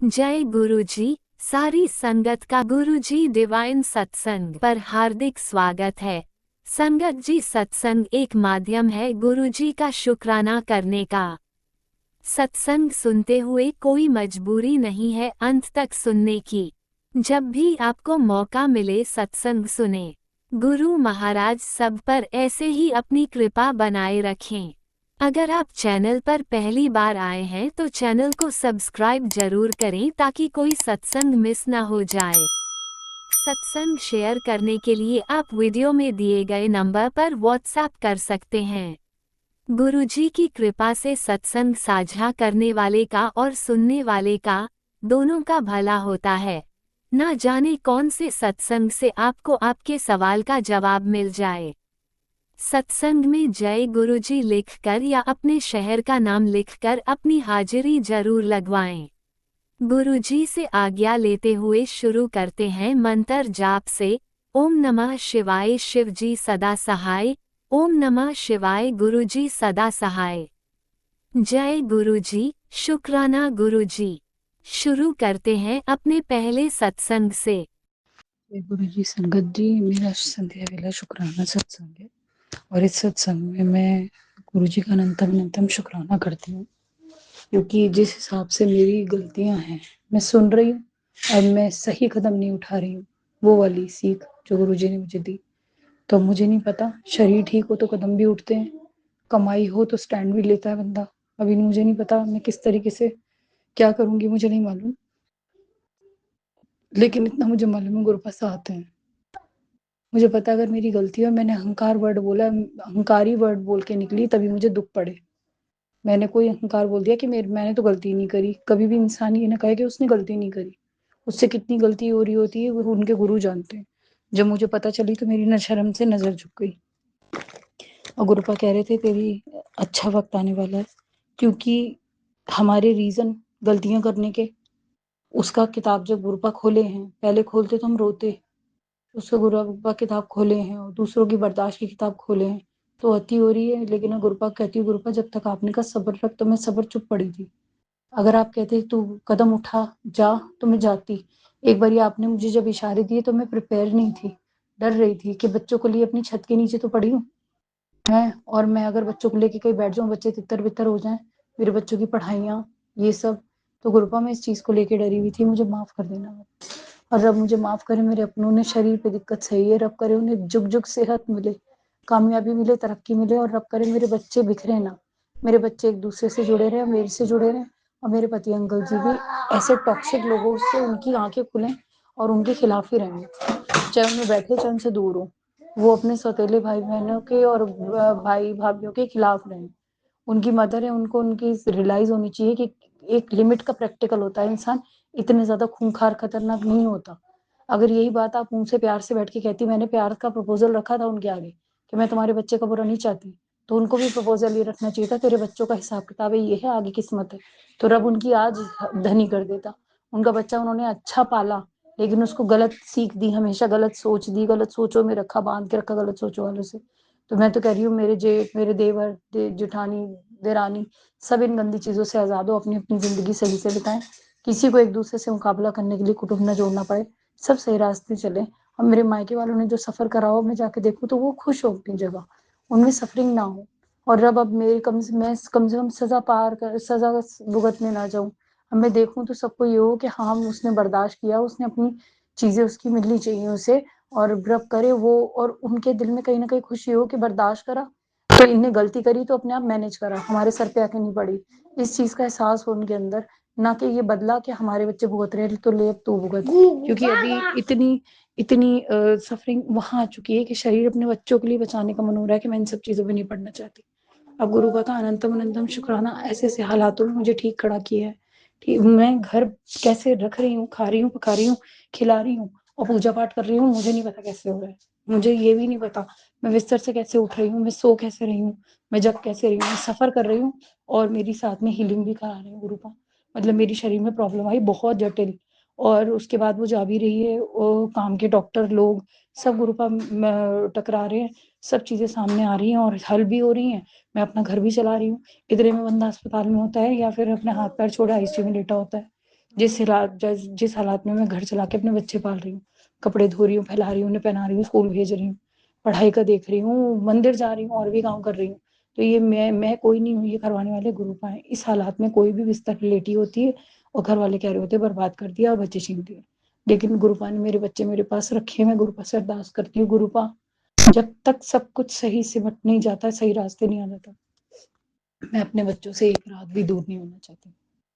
जय गुरुजी। सारी संगत का गुरुजी डिवाइन सत्संग पर हार्दिक स्वागत है। संगत जी, सत्संग एक माध्यम है गुरुजी का शुक्राना करने का। सत्संग सुनते हुए कोई मजबूरी नहीं है अंत तक सुनने की। जब भी आपको मौका मिले सत्संग सुने। गुरु महाराज सब पर ऐसे ही अपनी कृपा बनाए रखें। अगर आप चैनल पर पहली बार आए हैं तो चैनल को सब्सक्राइब जरूर करें ताकि कोई सत्संग मिस ना हो जाए। सत्संग शेयर करने के लिए आप वीडियो में दिए गए नंबर पर व्हाट्सएप कर सकते हैं। गुरुजी की कृपा से सत्संग साझा करने वाले का और सुनने वाले का दोनों का भला होता है। ना जाने कौन से सत्संग से आपको आपके सवाल का जवाब मिल जाए। सत्संग में जय गुरुजी लिखकर या अपने शहर का नाम लिखकर अपनी हाजिरी जरूर लगवाएं। गुरुजी से आज्ञा लेते हुए शुरू करते हैं मंत्र जाप से। ओम नमः शिवाय, शिवजी सदा सहाय। ओम नमः शिवाय, गुरुजी सदा सहाय। जय गुरुजी, शुक्राना गुरुजी। शुरू करते हैं अपने पहले सत्संग से। गुरु जी, संगत जी, मेरा संध्या वेला शुक्राना सत्संग है और इस सत्संग में मैं गुरु जी का अनंतम शुक्राना करती हूँ, क्योंकि जिस हिसाब से मेरी गलतियां हैं मैं सुन रही हूँ और मैं सही कदम नहीं उठा रही हूँ। वो वाली सीख जो गुरु जी ने मुझे दी। तो मुझे नहीं पता, शरीर ठीक हो तो कदम भी उठते हैं, कमाई हो तो स्टैंड भी लेता है बंदा। अभी मुझे नहीं पता मैं किस तरीके से क्या करूंगी, मुझे नहीं मालूम, लेकिन इतना मुझे मालूम है गुरु पास आते हैं। मुझे पता अगर मेरी गलती है, मैंने अहंकार वर्ड बोला, अहंकारी वर्ड बोल के निकली, तभी मुझे दुख पड़े। मैंने कोई अहंकार बोल दिया कि मैंने तो गलती नहीं करी। कभी भी इंसान ये ना कहे कि उसने गलती नहीं करी। उससे कितनी गलती हो रही होती है वो उनके गुरु जानते हैं। जब मुझे पता चली तो मेरी न शर्म से नजर झुक गई और गुरुपा कह रहे थे तेरी अच्छा वक्त आने वाला है, क्योंकि हमारे रीजन गलतियां करने के, उसका किताब जब गुरुपा खोले हैं, पहले खोलते तो हम रोते, उसको गुरुपा किताब खोले हैं और दूसरों की बर्दाश्त की किताब खोले हैं तो अति हो रही है। लेकिन गुरुपा कहती हूँ, गुरुपा जब तक आपने कहा सब्र रख, तो मैं सब्र चुप पड़ी थी। अगर आप कहते तू कदम उठा जा तो मैं जाती। एक बार आपने मुझे जब इशारे दिए तो मैं प्रिपेयर नहीं थी, डर रही थी कि बच्चों को लिए अपनी छत के नीचे तो पड़ी हूँ मैं, और मैं अगर बच्चों को लेके कहीं बैठ जाऊं, बच्चे तितर बितर हो जाएं, मेरे बच्चों की पढ़ाइयाँ, ये सब। तो गुरुपा मैं इस चीज को लेके डरी हुई थी, मुझे माफ कर देना। और रब मुझे माफ करे, मेरे अपनों ने शरीर पे दिक्कत सही है, रब करे उन्हें जुग जुग सेहत मिले, कामयाबी मिले, तरक्की मिले, और रब करे मेरे बच्चे बिखरे ना, मेरे बच्चे एक दूसरे से जुड़े रहे, मेरे से जुड़े रहे, और मेरे पति अंकल जी भी ऐसे टॉक्सिक लोगों से उनकी आंखें खुलें और उनके खिलाफ ही रहें, चाहे उनमें बैठे चाहे उनसे दूर हो। वो अपने सौतेले भाई बहनों के और भाई भाभीियों के खिलाफ रहें। उनकी मदर है, उनको उनकी रियलाइज होनी चाहिए कि एक लिमिट का प्रैक्टिकल होता है इंसान, इतने ज्यादा खूंखार खतरनाक नहीं होता। अगर यही बात आप उनसे प्यार से बैठ के कहती, मैंने प्यार का प्रपोजल रखा था उनके आगे कि मैं तुम्हारे बच्चे का बुरा नहीं चाहती, तो उनको भी प्रपोजल ये रखना चाहिए था, तेरे बच्चों का हिसाब किताब है, ये है, आगे किस्मत है। तो रब उनकी आज धनी कर देता। उनका बच्चा उन्होंने अच्छा पाला, लेकिन उसको गलत सीख दी, हमेशा गलत सोच दी, गलत सोचों में रखा, बांध के रखा गलत सोचों वालों से। तो मैं तो कह रही हूँ, मेरे जेठ, मेरे देवर, जेठानी, देरानी, सब इन गंदी चीजों से आजाद हो, अपनी अपनी जिंदगी सही से बिताएं, किसी को एक दूसरे से मुकाबला करने के लिए कुटुंब न जोड़ना पड़े, सब सही रास्ते चले। और मेरे मायके वालों ने जो सफर करा हो, मैं जाके देखूं तो वो खुश हो अपनी जगह, उनमें सफरिंग ना हो। और रब अब मेरे मैं कम से कम सजा भुगतने ना जाऊं। अब मैं देखूं तो सबको ये हो कि हाँ, उसने बर्दाश्त किया, उसने अपनी चीजें उसकी मिलनी चाहिए उसे, और रब करे वो, और उनके दिल में कहीं ना कहीं खुशी हो कि बर्दाश्त करा तो इनने गलती करी तो अपने आप मैनेज करा, हमारे सर पे आके नहीं पड़ी। इस चीज का एहसास हो उनके अंदर, ना कि ये बदला कि हमारे बच्चे भुगत रहे तो ले अब तू भुगत, क्योंकि अभी इतनी इतनी सफरिंग वहां आ चुकी है कि शरीर अपने बच्चों के लिए बचाने का मन हो रहा है कि मैं इन सब चीजों पे नहीं पढ़ना चाहती। अब गुरु का अनंतम शुक्राना, ऐसे ऐसे हालातों में मुझे ठीक खड़ा किया है। ठीक, मैं घर कैसे रख रही हूँ, खा रही हूँ, पका रही हूँ, खिला रही हूँ और पूजा पाठ कर रही हूँ, मुझे नहीं पता कैसे हो रहा है। मुझे ये भी नहीं पता मैं बिस्तर से कैसे उठ रही हूँ, मैं सो कैसे रही हूँ, मैं जग कैसे रही हूँ, मैं सफर कर रही हूँ और मेरी साथ में हीलिंग भी करा रही हूँ गुरु का। मतलब मेरी शरीर में प्रॉब्लम आई बहुत जटिल, और उसके बाद वो जा भी रही है, वो काम के डॉक्टर लोग सब गुरु का टकरा रहे हैं, सब चीजें सामने आ रही हैं और हल भी हो रही हैं। मैं अपना घर भी चला रही हूँ। इतने में बंदा अस्पताल में होता है या फिर अपने हाथ पैर छोड़े आईसीयू में लेटा होता है, जिस हालात में मैं घर चला के अपने बच्चे पाल रही हूँ, कपड़े धो रही हूँ, फैला रही हूँ, उन्हें पहना रही हूँ, स्कूल भेज रही हूँ, पढ़ाई का देख रही हूँ, मंदिर जा रही हूँ और भी काम कर रही हूँ। तो ये मैं कोई नहीं हूँ, ये करवाने वाले गुरुपा हैं। इस हालात में कोई भी बिस्तर पे लेटी होती है और घर वाले कह रहे होते हैं बर्बाद कर दिया और बच्चे छीन दिए। लेकिन गुरुपा ने मेरे बच्चे मेरे पास रखे, मैं गुरुपा से अरदास करती हूँ, गुरुपा जब तक सब कुछ सही सिमट नहीं जाता, सही रास्ते नहीं आ जाता, मैं अपने बच्चों से एक रात भी दूर नहीं होना चाहती।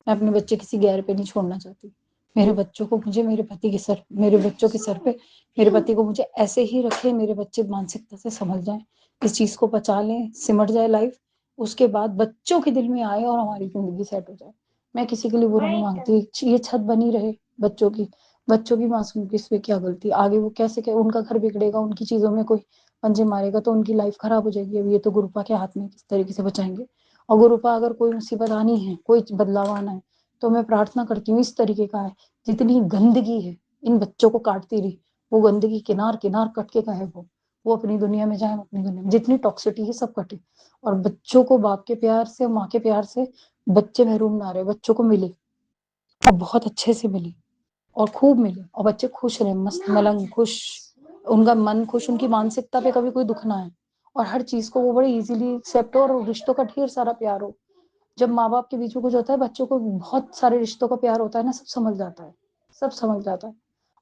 मैं अपने बच्चे किसी गैर पे नहीं छोड़ना चाहती। मेरे बच्चों को मुझे मेरे बच्चों के सर पे मेरे पति को मुझे ऐसे ही रखे, मेरे बच्चे मानसिकता से संभल जाएं, इस चीज को पचा लें, सिमट जाए लाइफ, उसके बाद बच्चों के दिल में आए और हमारी जिंदगी सेट हो जाए। मैं किसी के लिए बुरा नहीं मांगती, ये छत बनी रहे बच्चों की मासूम की इसमें क्या गलती, आगे वो कैसे क्या उनका घर बिगड़ेगा, उनकी चीजों में कोई पंजे मारेगा तो उनकी लाइफ खराब हो जाएगी। अब ये तो गुरुपा के हाथ में किस तरीके से बचाएंगे। और गुरुपा अगर कोई मुसीबत आनी है, कोई बदलाव आना है, तो मैं प्रार्थना करती हूँ इस तरीके का है, जितनी गंदगी है इन बच्चों को काटती रही, वो गंदगी किनार किनार कट के का है, वो अपनी दुनिया में जाए, अपनी दुनिया में जितनी टॉक्सिटी है सब कटे, और बच्चों को बाप के प्यार से, माँ के प्यार से बच्चे महरूम ना रहे, बच्चों को मिले और बहुत अच्छे से मिले और खूब मिले और बच्चे खुश रहे, मस्त मलंग खुश, उनका मन खुश, उनकी मानसिकता पे कभी कोई दुख ना है और हर चीज को वो बड़े इजीली एक्सेप्ट हो और रिश्तों का ढेर सारा प्यार हो। जब माँ बाप के बीच में कुछ होता है, बच्चों को बहुत सारे रिश्तों का प्यार होता है ना, सब समझ जाता है, सब समझ जाता है।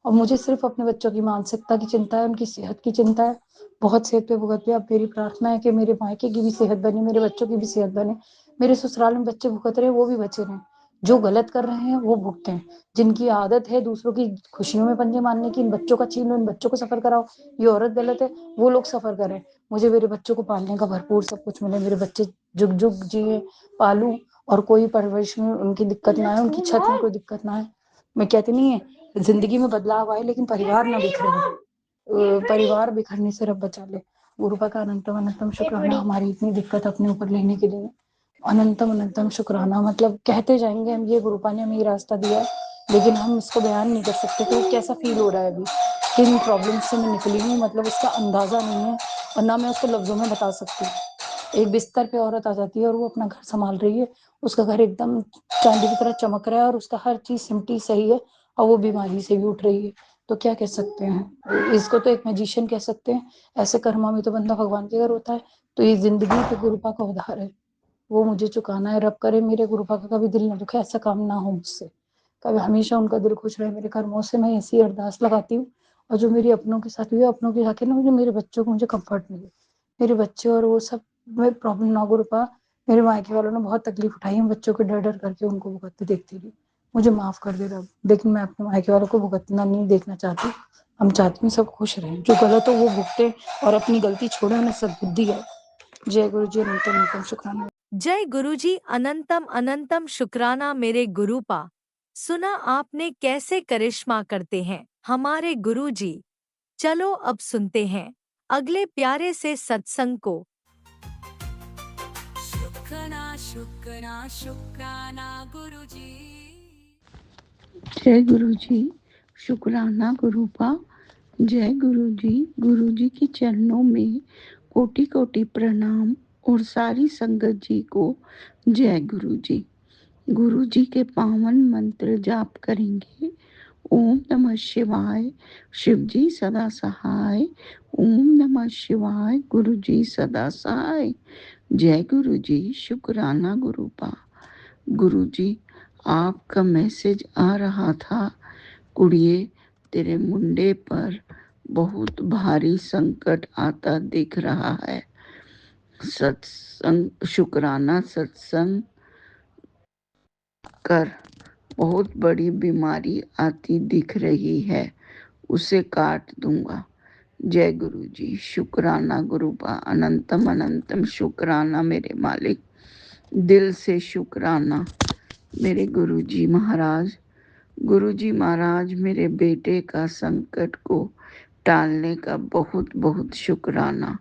और मुझे सिर्फ अपने बच्चों की मानसिकता की चिंता है, उनकी सेहत की चिंता है, बहुत सेहत पे भुगत पे। अब मेरी प्रार्थना है कि मेरे मायके की भी सेहत बने, मेरे बच्चों की भी सेहत बने, मेरे ससुराल में बच्चे भुगत रहे हैं वो भी बचे रहें, जो गलत कर रहे हैं वो भुगते हैं, जिनकी आदत है दूसरों की खुशियों में पंजे मारने की, इन बच्चों का छीन लो, इन बच्चों को सफर कराओ, ये औरत गलत है, वो लोग सफर करें। मुझे मेरे बच्चों को पालने का भरपूर सब कुछ मिले, मेरे बच्चे जुग जुग जिए, पालूं और कोई परवरिश में उनकी दिक्कत ना आए, उनकी छत में कोई दिक्कत ना आए। मैं कहती नहीं है जिंदगी में बदलाव आए लेकिन परिवार ना बिखरे, परिवार बिखरने से रब बचा ले। गुरुपा का अनंतम अनंतम शुक्राना हमारी इतनी दिक्कत अपने ऊपर लेने के लिए, अनंतम अनंतम शुक्राना। मतलब कहते जाएंगे हम, ये गुरुपा ने हमें ये रास्ता दिया है लेकिन हम इसको बयान नहीं कर सकते कि कैसा फील हो रहा है अभी, किन प्रॉब्लम से मैं निकली हूँ, मतलब उसका अंदाजा नहीं है और ना मैं उसको लफ्जों में बता सकती हूँ। एक बिस्तर पे औरत आ जाती है और वो अपना घर संभाल रही है, उसका घर एकदम चांदी की तरह चमक रहा है और उसका हर चीज सिमटी सही है और वो बीमारी से भी उठ रही है, तो क्या कह सकते हैं, इसको तो एक मैजिशियन कह सकते हैं। ऐसे कर्मा में तो बंदा भगवान के घर होता है। तो ये जिंदगी तो गुरुपा का उधार है, वो मुझे चुकाना है। रब करे मेरे गुरुपा का कभी दिल न दुखे, ऐसा काम ना हो मुझसे कभी, हमेशा उनका दिल खुश रहे मेरे कर्मों से। मैं ऐसी अरदास लगाती हूँ और जो मेरी अपनों के साथ हुई, अपनों के जाके ना मुझे, मेरे बच्चों को मुझे कंफर्ट मिले, मेरे बच्चे और वो सब में प्रॉब्लम ना। गुरुपा मेरे मायके वालों ने बहुत तकलीफ उठाई, हम बच्चों को डर डर करके उनको भुगतते देखती रही, मुझे माफ कर दे रब, लेकिन मैं अपने मायके वालों को भुगतना नहीं देखना चाहती। हम चाहते हैं सब खुश रहें, जो गलत हो वो भुगते और अपनी गलती छोड़े, उन्हें सद्बुद्धि है। जय गुरु जी, अनंतम अनंतम शुक्राना। जय गुरुजी, अनंतम अनंतम शुक्राना मेरे गुरुपा। सुना आपने कैसे करिश्मा करते हैं हमारे गुरुजी। चलो अब सुनते हैं अगले प्यारे से सत्संग को। शुक्राना शुक्राना शुक्राना गुरुजी। जय गुरु जी, शुक्राना गुरुपा। जय गुरु जी के चरणों में कोटि कोटि प्रणाम और सारी संगत जी को जय गुरु जी। गुरु जी के पावन मंत्र जाप करेंगे। ओम नमः शिवाय, शिव जी सदा सहाय। ओम नमः शिवाय, गुरु जी सदा सहाय। जय गुरु जी, शुक्राना गुरुपा। गुरु जी, आपका मैसेज आ रहा था, कुड़िए तेरे मुंडे पर बहुत भारी संकट आता दिख रहा है। सत्संग, शुक्राना सत्संग कर, बहुत बड़ी बीमारी आती दिख रही है, उसे काट दूंगा। जय गुरु जी, शुक्राना गुरुपा। अनंतम अनंतम शुक्राना मेरे मालिक, दिल से शुक्राना मेरे गुरु जी महाराज। गुरु जी महाराज, मेरे बेटे का संकट को टालने का बहुत बहुत शुक्राना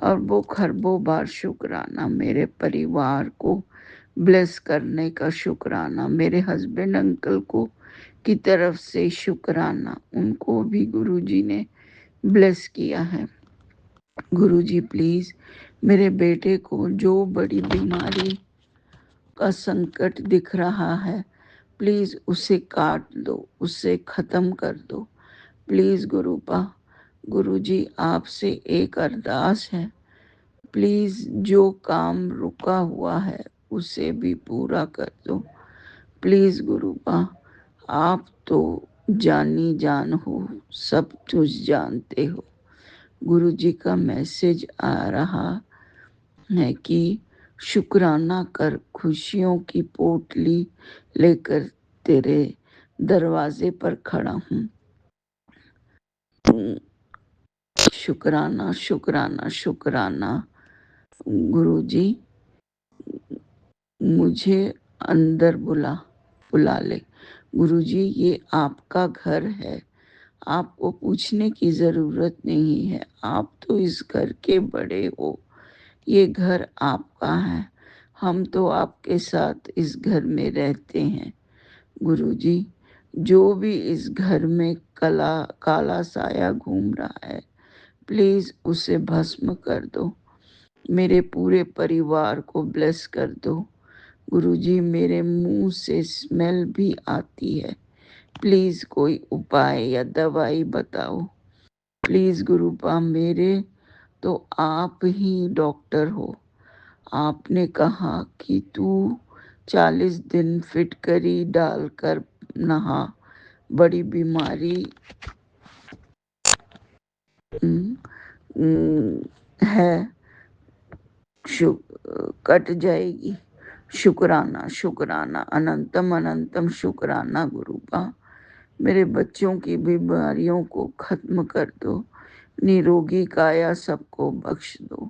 और वो खरबों बार शुक्राना। मेरे परिवार को ब्लेस करने का शुक्राना, मेरे हस्बैंड अंकल को की तरफ से शुक्राना, उनको भी गुरु जी ने ब्लेस किया है। गुरु जी प्लीज मेरे बेटे को जो बड़ी बीमारी का संकट दिख रहा है प्लीज़ उसे काट दो, उसे ख़त्म कर दो। प्लीज़ गुरुपा, गुरुजी आपसे एक अरदास है, प्लीज़ जो काम रुका हुआ है उसे भी पूरा कर दो। प्लीज़ गुरुपा, आप तो जानी जान हो, सब कुछ जानते हो। गुरुजी का मैसेज आ रहा है कि शुक्राना कर, खुशियों की पोटली लेकर तेरे दरवाजे पर खड़ा हूँ। शुक्राना शुक्राना शुक्राना। गुरुजी मुझे अंदर बुला ले। गुरुजी ये आपका घर है, आपको पूछने की ज़रूरत नहीं है, आप तो इस घर के बड़े हो, ये घर आपका है, हम तो आपके साथ इस घर में रहते हैं। गुरुजी जो भी इस घर में काला साया घूम रहा है, प्लीज़ उसे भस्म कर दो। मेरे पूरे परिवार को ब्लेस कर दो। गुरुजी मेरे मुंह से स्मेल भी आती है, प्लीज़ कोई उपाय या दवाई बताओ। प्लीज़ गुरुपा, मेरे तो आप ही डॉक्टर हो। आपने कहा कि तू 40 दिन फिटकरी डालकर नहा, बड़ी बीमारी है, कट जाएगी। शुक्राना शुक्राना, अनंतम अनंतम शुक्राना गुरुपा। मेरे बच्चों की बीमारियों को खत्म कर दो, निरोगी काया सबको बख्श दो।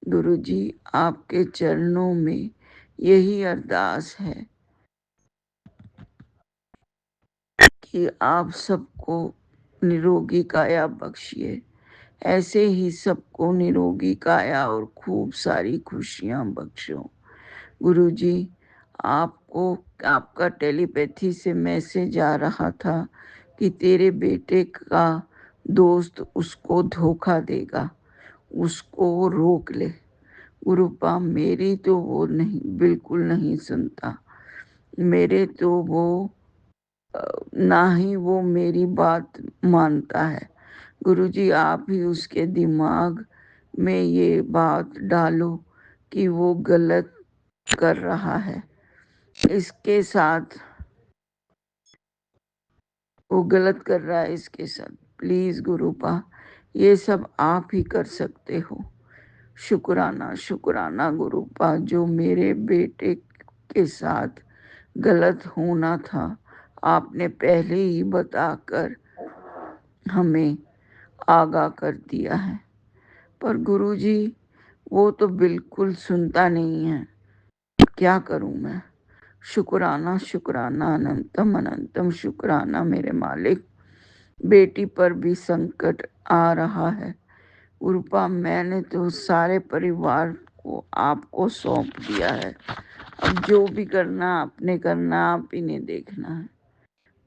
गुरुजी आपके चरणों में यही अरदास है कि आप सबको निरोगी काया बख्शिए, ऐसे ही सबको निरोगी काया और खूब सारी खुशियां बख्शो। गुरुजी आपको आपका टेलीपैथी से मैसेज आ रहा था कि तेरे बेटे का दोस्त उसको धोखा देगा, उसको रोक ले। गुरुपा मेरी तो वो नहीं, बिल्कुल नहीं सुनता। मेरे तो वो ना ही वो मेरी बात मानता है। गुरुजी आप ही उसके दिमाग में ये बात डालो कि वो गलत कर रहा है, इसके साथ वो गलत कर रहा है इसके साथ। प्लीज़ गुरुपा ये सब आप ही कर सकते हो। शुक्राना शुक्राना गुरुपा, जो मेरे बेटे के साथ गलत होना था आपने पहले ही बताकर हमें आगाह कर दिया है, पर गुरुजी वो तो बिल्कुल सुनता नहीं है, क्या करूं मैं। शुक्राना शुक्राना, अनंतम अनंतम शुक्राना मेरे मालिक। बेटी पर भी संकट आ रहा है गुरुपा, मैंने तो सारे परिवार को आपको सौंप दिया है, अब जो भी करना आपने करना, आप ही ने देखना है।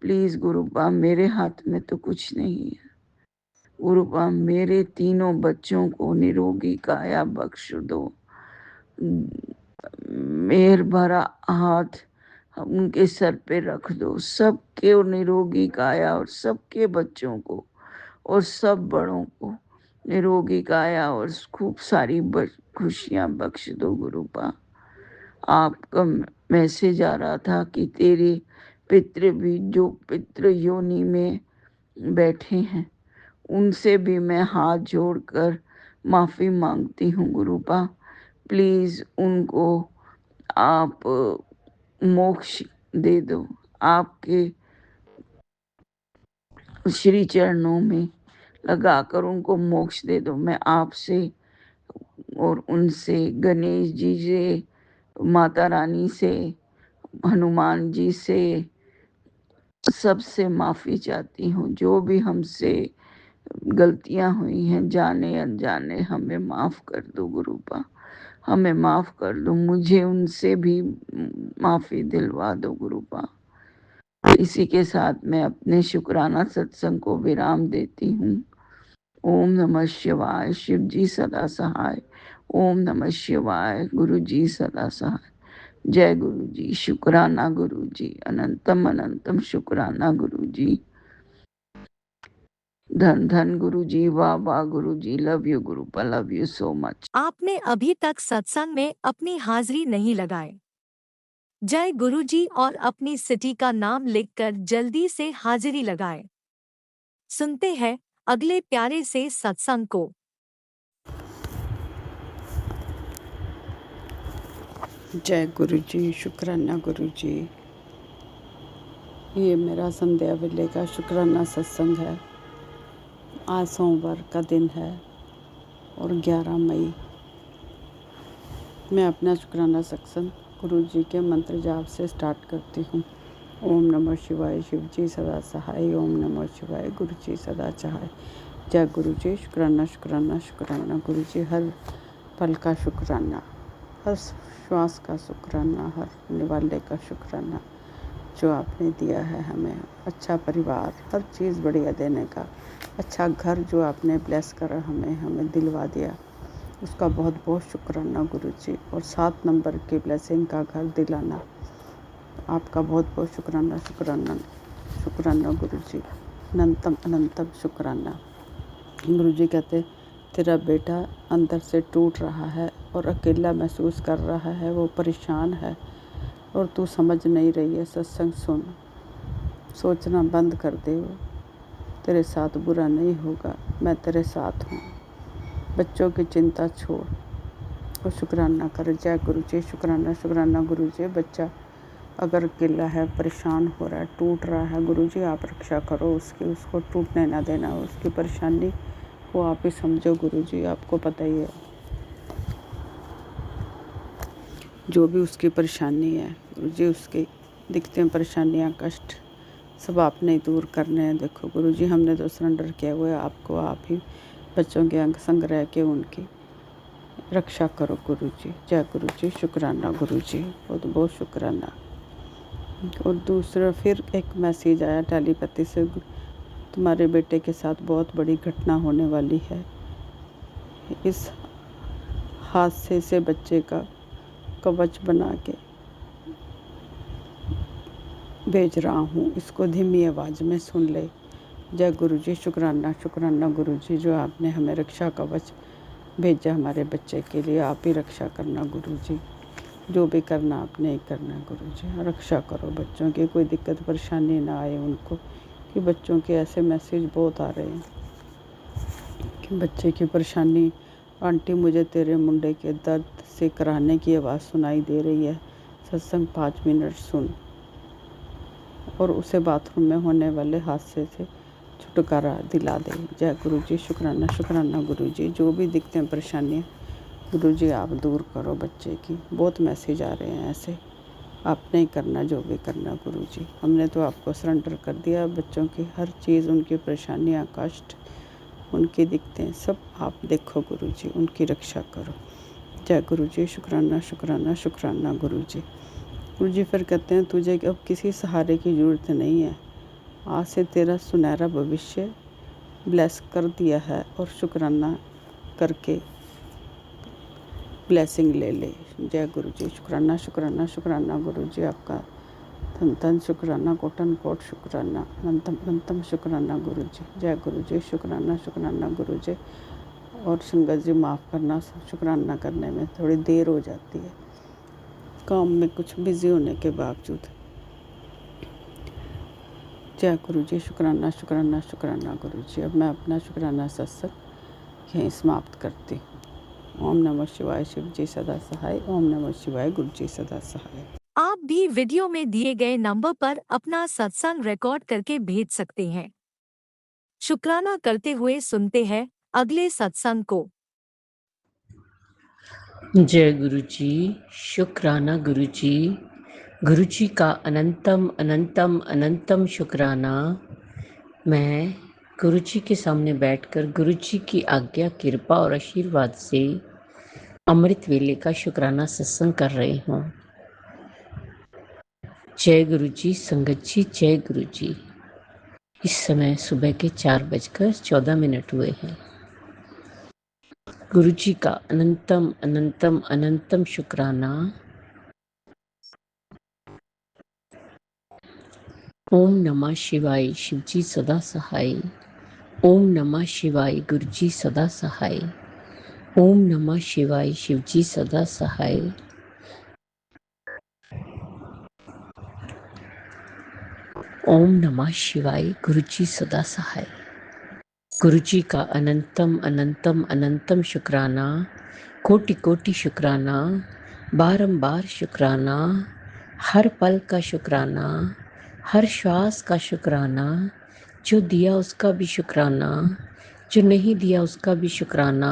प्लीज़ गुरुपा मेरे हाथ में तो कुछ नहीं है। गुरुपा मेरे तीनों बच्चों को निरोगी काया बख्श दो। मेहर भरा हाथ उनके सर पे रख दो, सबके निरोगी काया और सबके बच्चों को और सब बड़ों को निरोगी काया और खूब सारी खुशियां बख्श दो। गुरुपा आपका मैसेज आ रहा था कि तेरे पितृ भी जो पितृ योनि में बैठे हैं उनसे भी मैं हाथ जोड़कर माफ़ी मांगती हूँ। गुरुपा प्लीज़ उनको आप मोक्ष दे दो, आपके श्री चरणों में लगाकर उनको मोक्ष दे दो। मैं आपसे और उनसे, गणेश जी से, माता रानी से, हनुमान जी से, सबसे माफ़ी चाहती हूँ। जो भी हमसे गलतियाँ हुई हैं जाने अनजाने, हमें माफ़ कर दो गुरुपा, हमें माफ़ कर दो, मुझे उनसे भी माफ़ी दिलवा दो गुरुपा। इसी के साथ मैं अपने शुक्राना सत्संग को विराम देती हूँ। ओम नमः शिवाय, शिव जी सदा सहाय। ओम नमः शिवाय, गुरु जी सदा सहाय। जय गुरु जी, शुक्राना गुरु जी, अनंतम अनंतम शुक्राना गुरु जी। धन धन गुरु जी, वाह वाह गुरु जी, लव यू गुरुपा, लव यू सो मच। आपने अभी तक सत्संग में अपनी हाजिरी नहीं लगाए। जय गुरु जी और अपनी सिटी का नाम लिखकर जल्दी से हाजिरी लगाए। सुनते हैं अगले प्यारे से सत्संग को। जय गुरु जी, शुक्राना गुरु जी। ये मेरा संध्या वेले का शुक्राना सत्संग है। आज सोमवार का दिन है और 11 मई। मैं अपना शुक्राना सत्संग गुरु जी के मंत्र जाप से स्टार्ट करती हूँ। ओम नमः शिवाय, शिव जी सदा सहाय। ओम नमः शिवाय, गुरु जी सदा सहाय। जय गुरु जी, शुक्राना शुक्राना शुक्राना गुरु जी। हर पल का शुक्राना, हर श्वास का शुक्राना, हर निवाले का शुक्राना जो आपने दिया है हमें। अच्छा परिवार, हर चीज़ बढ़िया देने का, अच्छा घर जो आपने ब्लेस करा हमें दिलवा दिया, उसका बहुत बहुत शुक्राना गुरु जी। और 7 नंबर की ब्लेसिंग का घर दिलाना, आपका बहुत बहुत शुक्राना शुक्राना शुक्राना गुरु जी। अनंतम अनंतम शुक्राना। गुरु जी कहते तेरा बेटा अंदर से टूट रहा है और अकेला महसूस कर रहा है, वो परेशान है और तू समझ नहीं रही है। सत्संग सुन, सोचना बंद कर दे। वो तेरे साथ बुरा नहीं होगा, मैं तेरे साथ हूँ। बच्चों की चिंता छोड़ और शुक्राना कर। जय गुरु जी, शुक्राना शुक्राना गुरु जी। बच्चा अगर अकेला है, परेशान हो रहा है, टूट रहा है, गुरु जी आप रक्षा करो उसकी, उसको टूटने ना देना। उसकी परेशानी वो आप ही समझो गुरु जी, आपको पता ही है जो भी उसकी परेशानी है गुरु जी। उसकी दिखते हैं परेशानियाँ, कष्ट सब आपने ही दूर करने हैं। देखो गुरु जी, हमने तो सरेंडर किया हुआ है आपको। आप ही बच्चों के अंग संग रह के उनकी रक्षा करो गुरु जी। जय गुरु जी, शुक्राना गुरु जी, बहुत बहुत शुक्राना। और दूसरा फिर एक मैसेज आया टेलीपैथी से, तुम्हारे बेटे के साथ बहुत बड़ी घटना होने वाली है। इस हादसे से बच्चे का कवच बना के भेज रहा हूँ, इसको धीमी आवाज़ में सुन ले। जय गुरु जी, शुक्राना शुक्राना गुरु जी, जो आपने हमें रक्षा कवच भेजा हमारे बच्चे के लिए। आप ही रक्षा करना गुरु जी, जो भी करना आपने ही करना गुरु जी। रक्षा करो बच्चों की, कोई दिक्कत परेशानी ना आए उनको। कि बच्चों के ऐसे मैसेज बहुत आ रहे हैं कि बच्चे की परेशानी, आंटी मुझे तेरे मुंडे के दर्द से कराने की आवाज़ सुनाई दे रही है, सत्संग 5 मिनट सुन और उसे बाथरूम में होने वाले हादसे से छुटकारा दिला दे। जय गुरु जी, शुक्राना शुक्राना गुरु जी। जो भी दिखते हैं परेशानियाँ गुरु जी आप दूर करो बच्चे की। बहुत मैसेज आ रहे हैं ऐसे, आपने ही करना जो भी करना गुरु जी। हमने तो आपको सरेंडर कर दिया। बच्चों की हर चीज़, उनकी परेशानियाँ, कष्ट उनके दिखते हैं, सब आप देखो गुरु जी, उनकी रक्षा करो। जय गुरु जी, शुक्राना शुक्राना शुक्राना गुरु जी। गुरु जी फिर कहते हैं तुझे अब किसी सहारे की ज़रूरत नहीं है, आज से तेरा सुनहरा भविष्य ब्लेस कर दिया है और शुक्राना करके ब्लेसिंग ले ले। जय गुरु जी, शुक्राना शुक्राना शुक्राना गुरु जी। आपका धन धन शुक्राना, कोटन कोट शुक्राना, अनंतम अनंतम शुक्राना गुरु जी। जय गुरु जी, शुक्राना शुक्राना गुरु जी। और संगत जी माफ़ करना, शुक्राना करने में थोड़ी देर हो जाती है, काम में कुछ बिजी होने के बावजूद। जय गुरु जी, शुक्राना शुक्राना शुक्राना गुरु जी। अब मैं अपना शुक्राना सत्संग यहीं समाप्त करती हूँ। ओम नमः शिवाय, शिव जी सदा सहाय। ओम नमः शिवाय, गुरु जी सदा सहाय। आप भी वीडियो में दिए गए नंबर पर अपना सत्संग रिकॉर्ड करके भेज सकते हैं। शुक्राना करते हुए सुनते हैं अगले सत्संग को। जय गुरु जी, शुक्राना गुरु जी। गुरु जी का अनंतम अनंतम अनंतम शुक्राना। मैं गुरु जी के सामने बैठकर गुरु जी की आज्ञा, कृपा और आशीर्वाद से अमृत वेले का शुक्राना सत्संग कर रही हूँ। जय गुरु जी, संगत जी, जय गुरु जी। इस समय सुबह के 4:14 हुए हैं। गुरु जी का अनंतम अनंतम अनंतम शुक्राना। ओम नमः शिवाय शिवजी सदा सहाय। ओम नमः शिवाय गुरुजी सदा सहाय। ओम नमः शिवाय शिवजी सदा सहाय। ओम नमः शिवाय गुरुजी सदा सहाय। गुरुजी का अनंतम अनंतम अनंतम शुक्राना, कोटि कोटि शुक्राना, बारंबार शुक्राना, हर पल का शुक्राना, हर श्वास का शुक्राना, जो दिया उसका भी शुक्राना, जो नहीं दिया उसका भी शुक्राना,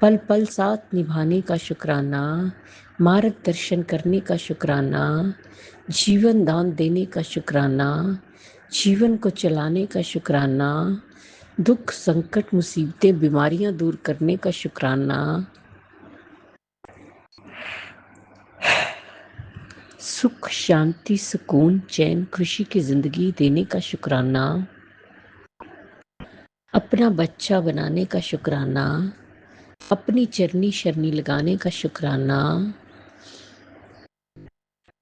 पल पल साथ निभाने का शुक्राना, मार्गदर्शन करने का शुक्राना, जीवन दान देने का शुक्राना, जीवन को चलाने का शुक्राना, दुख संकट मुसीबतें बीमारियां दूर करने का शुक्राना, सुख शांति सुकून चैन खुशी की जिंदगी देने का शुक्राना, अपना बच्चा बनाने का शुक्राना, अपनी चरनी शरनी लगाने का शुक्राना,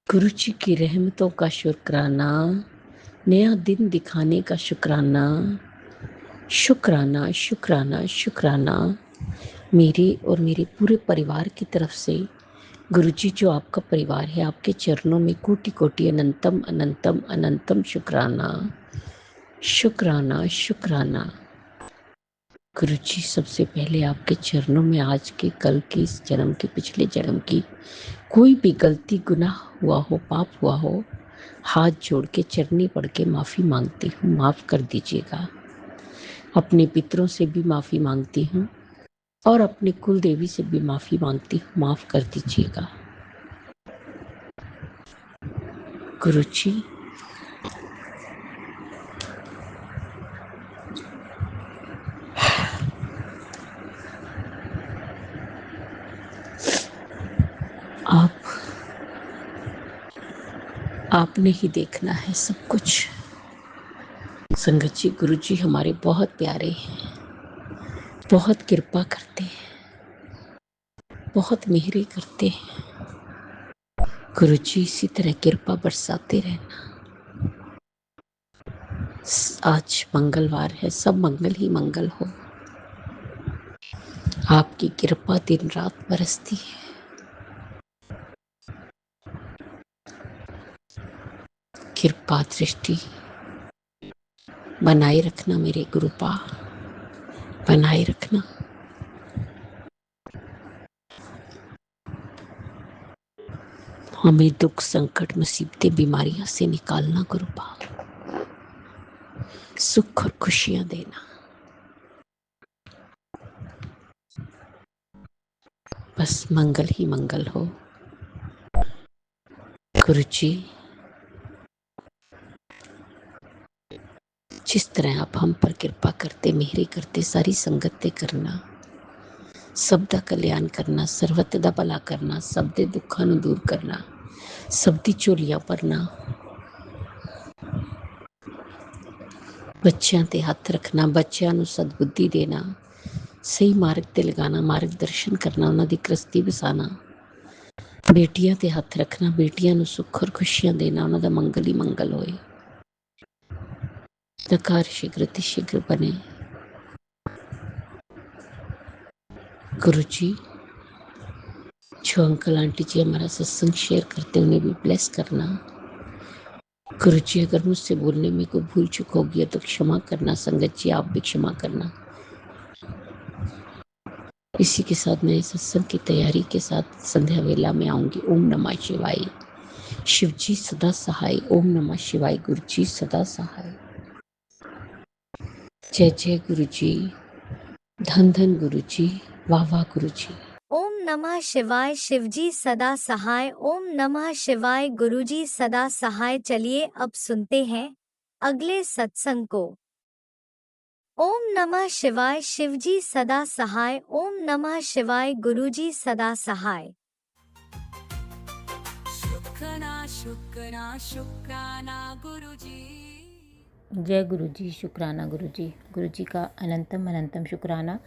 गुरु जी की रहमतों का शुक्राना, नया दिन दिखाने का शुक्राना, शुक्राना शुक्राना शुक्राना मेरे और मेरे पूरे परिवार की तरफ से। गुरुजी जो आपका परिवार है, आपके चरणों में कोटि कोटि अनंतम अनंतम अनंतम शुक्राना शुक्राना शुक्राना। गुरुजी सबसे पहले आपके चरणों में आज के कल की इस जन्म की पिछले जन्म की कोई भी गलती गुनाह हुआ हो पाप हुआ हो, हाथ जोड़ के चरनी पढ़ के माफ़ी मांगती हूँ, माफ़ कर दीजिएगा। अपने पितरों से भी माफ़ी मांगती हूँ और अपने कुल देवी से भी माफ़ी मांगती हूँ, माफ़ कर दीजिएगा। गुरुजी आपने ही देखना है सब कुछ। संगत जी, गुरु जी हमारे बहुत प्यारे हैं, बहुत कृपा करते हैं, बहुत मेहरे करते हैं। गुरु जी इसी तरह कृपा बरसाते रहना। आज मंगलवार है, सब मंगल ही मंगल हो। आपकी कृपा दिन रात बरसती है। कृपा दृष्टि बनाए रखना मेरे गुरुपा, बनाए रखना। हमें दुख संकट मुसीबतें बीमारियां से निकालना गुरुपा, सुख और खुशियां देना। बस मंगल ही मंगल हो। गुरु जी जिस तरह आप हम पर कृपा करते मेहरे करते, सारी संगत करना, सब दा कल्याण करना, सर्वत दा भला करना, सब दे दुखां नूं दूर करना, सब दी झोलियां भरना, बच्चों ते हथ रखना, बच्चों नूं सदबुद्धि देना, सही मार्ग ते लगाना, मार्गदर्शन करना, उन्हां दी कृस्ती बसाना, बेटियां ते हथ रखना, बेटियां नूं सुख और खुशियां देना, उन्हां दा मंगल ही मंगल होए। कार्य शीघ्र शीघ्र बने। गुरु जी जो अंकल आंटी जी हमारा सत्संग शेयर करते उन्हें भी ब्लेस करना। गुरु जी अगर मुझसे बोलने में कोई भूल चूक होगी तो क्षमा करना। संगत जी आप भी क्षमा करना। इसी के साथ मैं सत्संग की तैयारी के साथ संध्या वेला में आऊंगी। ओम नमः शिवाय। शिव जी सदा सहाय। ओम नमः शिवाय। गुरु जी सदा सहाय। जय जय गुरु जी। धन धन गुरु जी। वाह वाह गुरु जी। ओम नमः शिवाय। शिवजी सदा सहाय। ओम नमः शिवाय। गुरुजी सदा सहाय। चलिए अब सुनते हैं अगले सत्संग को। ओम नमः शिवाय। शिवजी सदा सहाय। ओम नमः शिवाय। गुरुजी सदा सहाय। शुक्राना शुक्राना गुरुजी। जय गुरु जी। शुक्राना गुरु जी। गुरु जी का अनंतम अनंतम शुक्राना।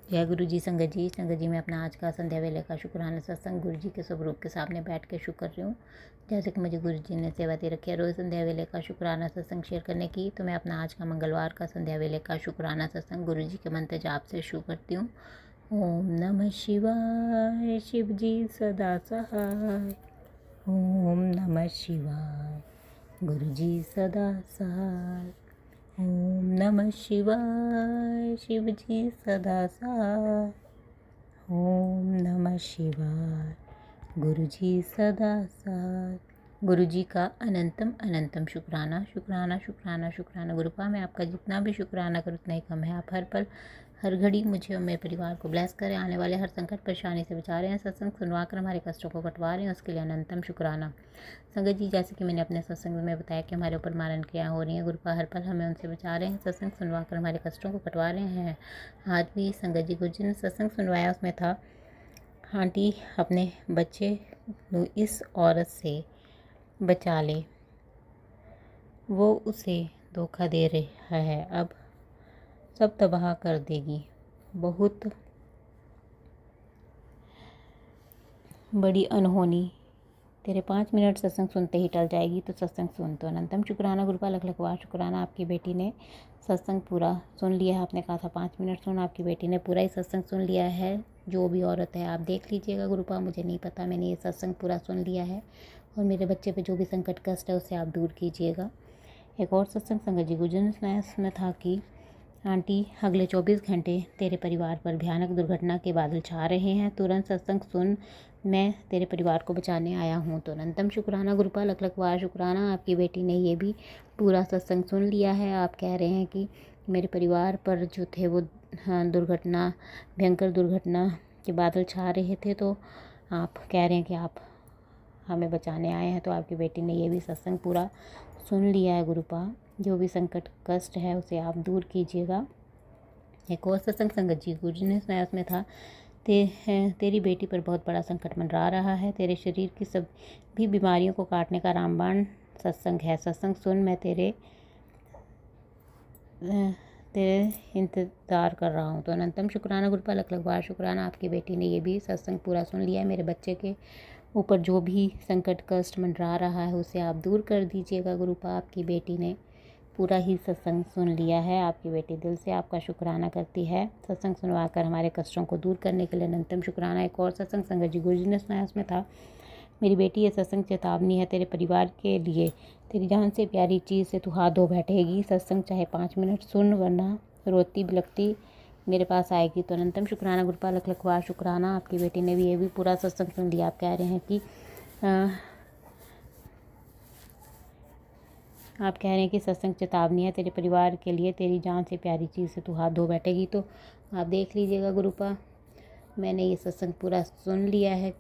जय गुरु जी। संगत जी मैं अपना आज का संध्या वेले का शुक्राना सत्संग गुरु जी के स्वरूप के सामने बैठ के शुक्र रही हूँ। जैसे कि मुझे गुरु जी ने सेवा दे रखी है रोज़ संध्या वेले का शुक्राना सत्संग शेयर करने की, तो मैं अपना आज का मंगलवार का संध्या वेले का शुक्राना सत्संग गुरु जी के मंत्र जाप से शुरू करती हूँ। ओम नमः शिवाय, शिव जी सदा सहाय। ओम नमः शिवाय, गुरु जी सदा सहाय। ओम नमः शिवाय, शिव जी सदा सहाय। ओम नमः शिवाय, गुरु जी सदा सहाय। गुरु जी का अनंतम अनंतम शुक्राना शुक्राना शुक्राना शुक्राना। गुरुपा मैं आपका जितना भी शुक्राना करूँ उतना ही कम है। आप हर पल हर घड़ी मुझे और मेरे परिवार को ब्लेस करें, आने वाले हर संकट परेशानी से बचा रहे हैं, सत्संग सुनवा कर हमारे कष्टों को कटवा रहे हैं, उसके लिए अनंतम शुक्राना। संगत जी जैसे कि मैंने अपने सत्संग में बताया कि हमारे ऊपर मारण क्रिया हो रही है, गुरुपा हर पल हमें उनसे बचा रहे हैं, सत्संग सुनवा कर हमारे कष्टों को कटवा रहे हैं। आज भी संगत जी गुरु जी ने सत्संग सुनवाया, उसमें था आंटी अपने बच्चे इस औरत से बचा ले, वो उसे धोखा दे रहा है, अब सब तबाह कर देगी, बहुत बड़ी अनहोनी, तेरे 5 मिनट सत्संग सुनते ही टल जाएगी, तो सत्संग सुन। तो अनंतम शुक्राना गुरुपा, लख लख वार शुक्राना। आपकी बेटी ने सत्संग पूरा सुन लिया है। आपने कहा था 5 मिनट सुन, आपकी बेटी ने पूरा ही सत्संग सुन लिया है। जो भी औरत है आप देख लीजिएगा गुरुपा, मुझे नहीं पता, मैंने ये सत्संग पूरा सुन लिया है और मेरे बच्चे पे जो भी संकट कष्ट है उसे आप दूर कीजिएगा। एक और सत्संग संगत जी गुरु जी ने सुनाया, उसमें था कि आंटी अगले 24 घंटे तेरे परिवार पर भयानक दुर्घटना के बादल छा रहे हैं, तुरंत सत्संग सुन, मैं तेरे परिवार को बचाने आया हूँ। तो अनंतम शुक्राना गुरुपा, लख लख वार शुक्राना। आपकी बेटी ने ये भी पूरा सत्संग सुन लिया है। आप कह रहे हैं कि मेरे परिवार पर जो थे वो दुर्घटना, भयंकर दुर्घटना के बादल छा रहे थे, तो आप कह रहे हैं कि आप हमें बचाने आए हैं। तो आपकी बेटी ने ये भी सत्संग पूरा सुन लिया है गुरुपा। जो भी संकट कष्ट है उसे आप दूर कीजिएगा। एक और सत्संग संगत जी गुरु जी ने सुनाया, उसमें था तेरी बेटी पर बहुत बड़ा संकट मंडरा रहा है, तेरे शरीर की सभी बीमारियों को काटने का रामबाण सत्संग है, सत्संग सुन, मैं तेरे इंतज़ार कर रहा हूँ। तो अनंतम शुक्राना गुरुपा, लख लख बार शुक्राना। आपकी बेटी ने ये भी सत्संग पूरा सुन लिया है। मेरे बच्चे के ऊपर जो भी संकट कष्ट मंडरा रहा है उसे आप दूर कर दीजिएगा गुरुपा। आपकी बेटी ने पूरा ही सत्संग सुन लिया है। आपकी बेटी दिल से आपका शुक्राना करती है, सत्संग सुनवा कर हमारे कष्टों को दूर करने के लिए अनंतम शुक्राना। एक और सत्संग संगत जी गुरु जी ने सुनाया, उसमें था मेरी बेटी ये सत्संग चेतावनी है तेरे परिवार के लिए, तेरी जान से प्यारी चीज़ से तू हाथ धो बैठेगी, सत्संग चाहे 5 मिनट सुन, वरना रोती बिलखती मेरे पास आएगी। तो अनंतम शुक्राना गुरुपा, लख लख वार शुक्राना। आपकी बेटी ने भी ये भी पूरा सत्संग सुन लिया। आप कह रहे हैं कि सत्संग चेतावनी है तेरे परिवार के लिए, तेरी जान से प्यारी चीज़ से तू हाथ धो बैठेगी। तो आप देख लीजिएगा गुरुपा, मैंने ये सत्संग पूरा सुन लिया है,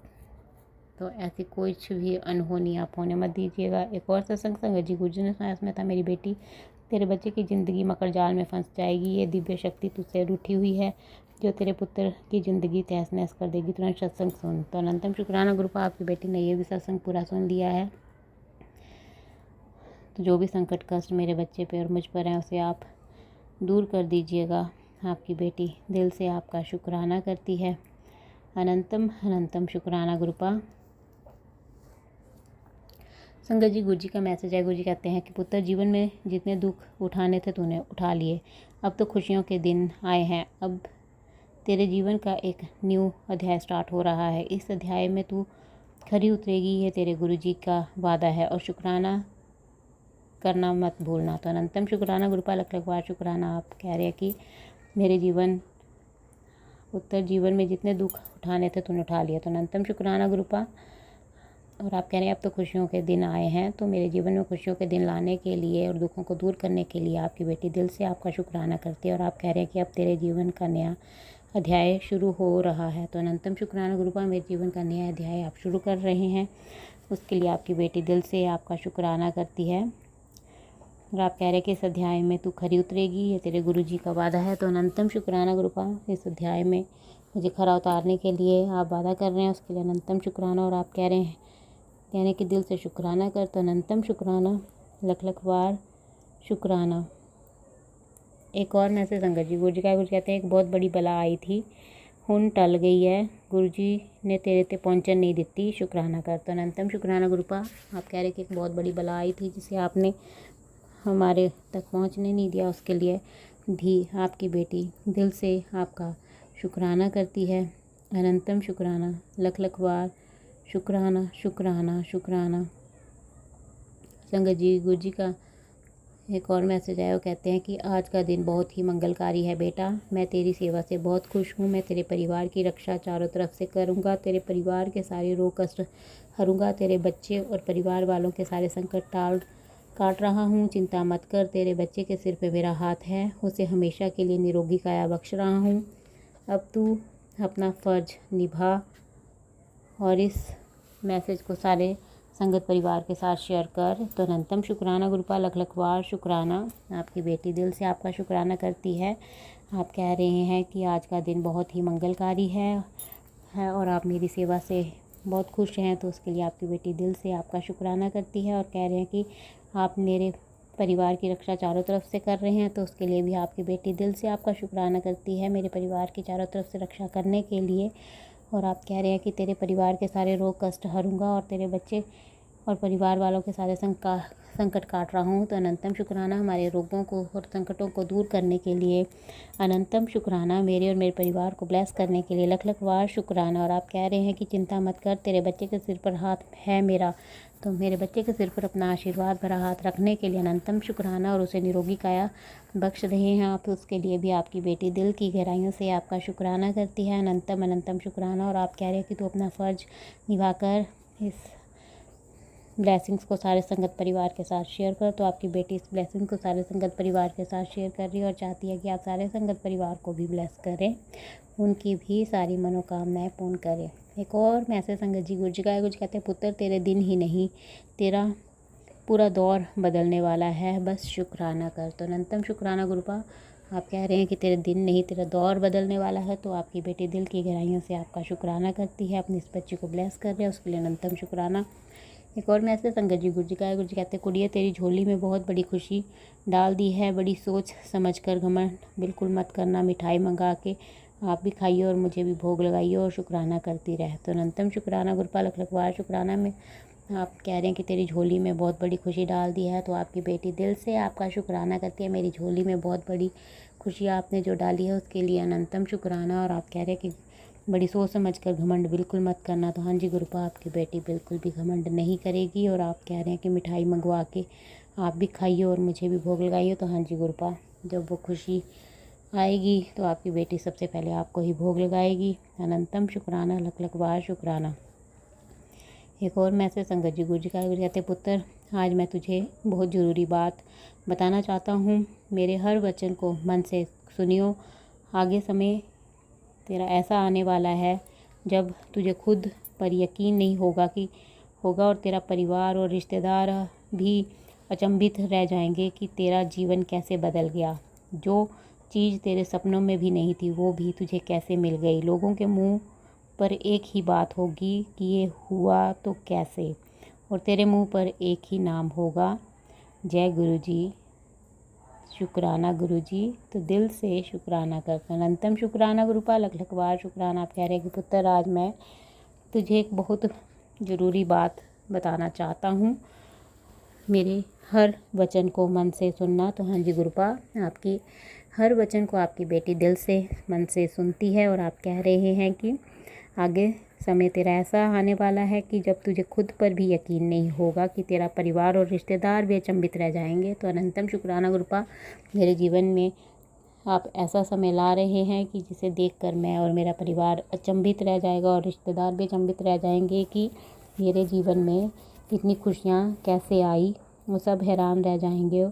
तो ऐसी कुछ भी अनहोनी आप होने मत दीजिएगा। एक और सत्संग संगत जी गुरु जी ने सुनाया, उसमें था मेरी बेटी तेरे बच्चे की ज़िंदगी मकर जाल में फंस जाएगी, ये दिव्य शक्ति तुझसे रूठी हुई है जो तेरे पुत्र की ज़िंदगी तहस नहस कर देगी, तुरंत सत्संग सुन। तो अनंतम शुक्राना गुरुपा, आपकी बेटी ने ये भी सत्संग पूरा सुन लिया है। तो जो भी संकट कष्ट मेरे बच्चे पे और मुझ पर है उसे आप दूर कर दीजिएगा। आपकी बेटी दिल से आपका शुक्राना करती है। अनंतम अनंतम शुक्राना गुरुपा। संगत जी गुरु जी का मैसेज है। गुरु जी कहते हैं कि पुत्र, जीवन में जितने दुख उठाने थे तूने उठा लिए, अब तो खुशियों के दिन आए हैं, अब तेरे जीवन का एक न्यू अध्याय स्टार्ट हो रहा है। इस अध्याय में तू खरी उतरेगी, ये तेरे गुरु जी का वादा है, और शुक्राना करना मत भूलना। तो अनंतम शुक्राना गुरुपा, लख लख बार शुक्राना। आप कह रहे हैं कि मेरे पुत्र जीवन में जितने दुख उठाने थे तूने उठा लिया। तो अनंतम शुक्राना गुरुपा। और आप कह रहे हैं अब तो खुशियों के दिन आए हैं, तो मेरे जीवन में खुशियों के दिन लाने के लिए और दुखों को दूर करने के लिए आपकी बेटी दिल से आपका शुक्राना करती है। और आप कह रहे हैं कि अब तेरे जीवन का नया अध्याय शुरू हो रहा है। तो अनंतम शुक्राना गुरुपा, मेरे जीवन का नया अध्याय आप शुरू कर रहे हैं, उसके लिए आपकी बेटी दिल से आपका शुक्राना करती है। और आप कह रहे हैं कि इस अध्याय में तू खरी उतरेगी, ये तेरे गुरु जी का वादा है। तो अनंतम शुक्राना गुरुपा, इस अध्याय में मुझे खरा उतारने के लिए आप वादा कर रहे हैं, उसके लिए अनंतम शुक्राना। और आप कह रहे हैं कहने कि दिल से शुक्राना कर। तो अनंतम शुक्राना, लख लख बार शुक्राना। एक और मैसेज संगत जी, गुरु जी कहते हैं एक बहुत बड़ी बला आई थी, हुन टल गई है, गुरु जी ने तेरे ते पहुँचन नहीं दिती, शुक्राना कर। तो अनंतम शुक्राना गुरुपा। आप कह रहे कि एक बहुत बड़ी बला आई थी जिसे आपने हमारे तक पहुँचने नहीं दिया, उसके लिए भी आपकी बेटी दिल से आपका शुक्राना करती है। अनंतम शुक्राना, लख लख बार शुक्राना शुक्राना शुक्राना। संगत जी, गुरु जी का एक और मैसेज आया, वो कहते हैं कि आज का दिन बहुत ही मंगलकारी है बेटा, मैं तेरी सेवा से बहुत खुश हूँ, मैं तेरे परिवार की रक्षा चारों तरफ से करूँगा, तेरे परिवार के सारे रोग कष्ट हरूँगा, तेरे बच्चे और परिवार वालों के सारे संकट काट रहा हूँ, चिंता मत कर, तेरे बच्चे के सिर पे मेरा हाथ है, उसे हमेशा के लिए निरोगी काया बख्श रहा हूँ। अब तू अपना फ़र्ज निभा। और इस मैसेज को सारे संगत परिवार के साथ शेयर कर। तो अनंतम शुक्राना गुरुपा, लख लख बार शुक्राना। आपकी बेटी दिल से आपका शुक्राना करती है। आप कह रहे हैं कि आज का दिन बहुत ही मंगलकारी है और आप मेरी सेवा से बहुत खुश हैं, तो उसके लिए आपकी बेटी दिल से आपका शुक्राना करती है और कह रहे हैं कि आप मेरे परिवार की रक्षा चारों तरफ से कर रहे हैं, तो उसके लिए भी आपकी बेटी दिल से आपका शुक्राना करती है, मेरे परिवार की चारों तरफ से रक्षा करने के लिए। और आप कह रहे हैं कि तेरे परिवार के सारे रोग कष्ट हरूँगा और तेरे बच्चे और परिवार वालों के सारे संकट काट रहा हूँ। तो अनंतम शुक्राना हमारे रोगों को और संकटों को दूर करने के लिए, अनंतम शुक्राना मेरे और मेरे परिवार को ब्लेस करने के लिए, लख लख बार शुक्राना। और आप कह रहे हैं कि चिंता मत कर, तेरे बच्चे के सिर पर हाथ है मेरा, तो मेरे बच्चे के सिर पर अपना आशीर्वाद भरा हाथ रखने के लिए अनंतम शुक्राना और उसे निरोगी काया बख्श रहे हैं आप, उसके लिए भी आपकी बेटी दिल की गहराइयों से आपका शुक्राना करती है। अनंतम अनंतम शुक्राना। और आप कह रहे हैं कि तू अपना फ़र्ज निभाकर इस ब्लेसिंग्स को सारे संगत परिवार के साथ शेयर कर। तो आपकी बेटी इस ब्लेसिंग को सारे संगत परिवार के साथ शेयर कर रही है और चाहती है कि आप सारे संगत परिवार को भी ब्लेस करें, उनकी भी सारी मनोकामनाएं पूर्ण करें। एक और मैसेज संगत जी, गुरु जी का कुछ कहते हैं, पुत्र तेरे दिन ही नहीं तेरा पूरा दौर बदलने वाला है, बस शुक्राना कर। तो अनंतम शुक्राना गुरुपा। आप कह रहे हैं कि तेरे दिन नहीं तेरा दौर बदलने वाला है, तो आपकी बेटी दिल की गहराइयों से आपका शुक्राना करती है, अपनी इस बच्ची को ब्लेस कर रहे हैं, उसके लिए अनंतम शुक्राना। एक और मैसेज संगत जी, गुरु जी का है, गुरु जी कहते हैं, कुड़िया तेरी झोली में बहुत बड़ी खुशी डाल दी है, बड़ी सोच समझ कर घमंड बिल्कुल मत करना, मिठाई मंगा के आप भी खाइए और मुझे भी भोग लगाइए और शुक्राना करती रहे। तो अनंतम शुक्राना गुरुपा, लख लख बार शुक्राना। में आप कह रहे हैं कि तेरी झोली में बहुत बड़ी खुशी डाल दी है, तो आपकी बेटी दिल से आपका शुक्राना करती है, मेरी झोली में बहुत बड़ी खुशी आपने जो डाली है उसके लिए अनंतम शुक्राना। और आप कह रहे हैं कि बड़ी सोच समझ कर घमंड बिल्कुल मत करना। तो हाँ जी गुरुपा, आपकी बेटी बिल्कुल भी घमंड नहीं करेगी। और आप कह रहे हैं कि मिठाई मंगवा के आप भी खाइए और मुझे भी भोग लगाइए। तो हाँ जी गुरुपा, जब वो खुशी आएगी तो आपकी बेटी सबसे पहले आपको ही भोग लगाएगी। अनंतम शुक्राना, लख लख बार शुक्राना। एक और मैसेज संगत जी, गुरु जी का कहते हैं, पुत्र आज मैं तुझे बहुत ज़रूरी बात बताना चाहता हूँ, मेरे हर वचन को मन से सुनियो। आगे समय तेरा ऐसा आने वाला है जब तुझे खुद पर यकीन नहीं होगा और तेरा परिवार और रिश्तेदार भी अचंभित रह जाएंगे कि तेरा जीवन कैसे बदल गया। जो चीज़ तेरे सपनों में भी नहीं थी वो भी तुझे कैसे मिल गई। लोगों के मुंह पर एक ही बात होगी कि ये हुआ तो कैसे, और तेरे मुंह पर एक ही नाम होगा, जय गुरु जी, शुक्राना गुरु जी। तो दिल से शुक्राना करते हैं। अनंतम शुक्राना गुरुपा, लख लख बार शुक्राना। आप कह रहे हैं कि पुत्र आज मैं तुझे एक बहुत ज़रूरी बात बताना चाहता हूँ, मेरे हर वचन को मन से सुनना। तो हाँ जी गुरुपा, आपकी हर वचन को आपकी बेटी दिल से मन से सुनती है। और आप कह रहे हैं कि आगे समय तेरा ऐसा आने वाला है कि जब तुझे खुद पर भी यकीन नहीं होगा कि तेरा परिवार और रिश्तेदार भी अचंभित रह जाएंगे। तो अनंतम शुक्राना गुरुपा, मेरे जीवन में आप ऐसा समय ला रहे हैं कि जिसे देखकर मैं और मेरा परिवार अचंभित रह जाएगा और रिश्तेदार भी अचंभित रह जाएंगे कि मेरे जीवन में इतनी खुशियाँ कैसे आई। वो सब हैरान रह जाएंगे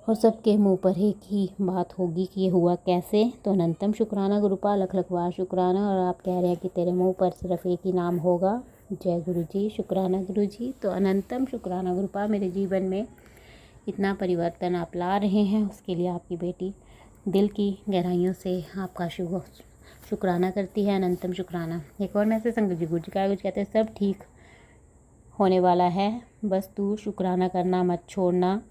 और सबके मुंह पर एक ही बात होगी कि ये हुआ कैसे। तो अनंतम शुक्राना गुरुपा, लख लख बार शुक्राना। और आप कह रहे हैं कि तेरे मुंह पर सिर्फ एक ही नाम होगा, जय गुरु जी, शुक्राना गुरु जी। तो अनंतम शुक्राना गुरुपा, मेरे जीवन में इतना परिवर्तन आप ला रहे हैं उसके लिए आपकी बेटी दिल की गहराइयों से आपका शुक्राना करती है। अनंतम शुक्राना। एक और मैसेज संगत जी, गुरु जी का कुछ कहते हैं, सब ठीक होने वाला है, बस तू शुक्राना करना मत छोड़ना।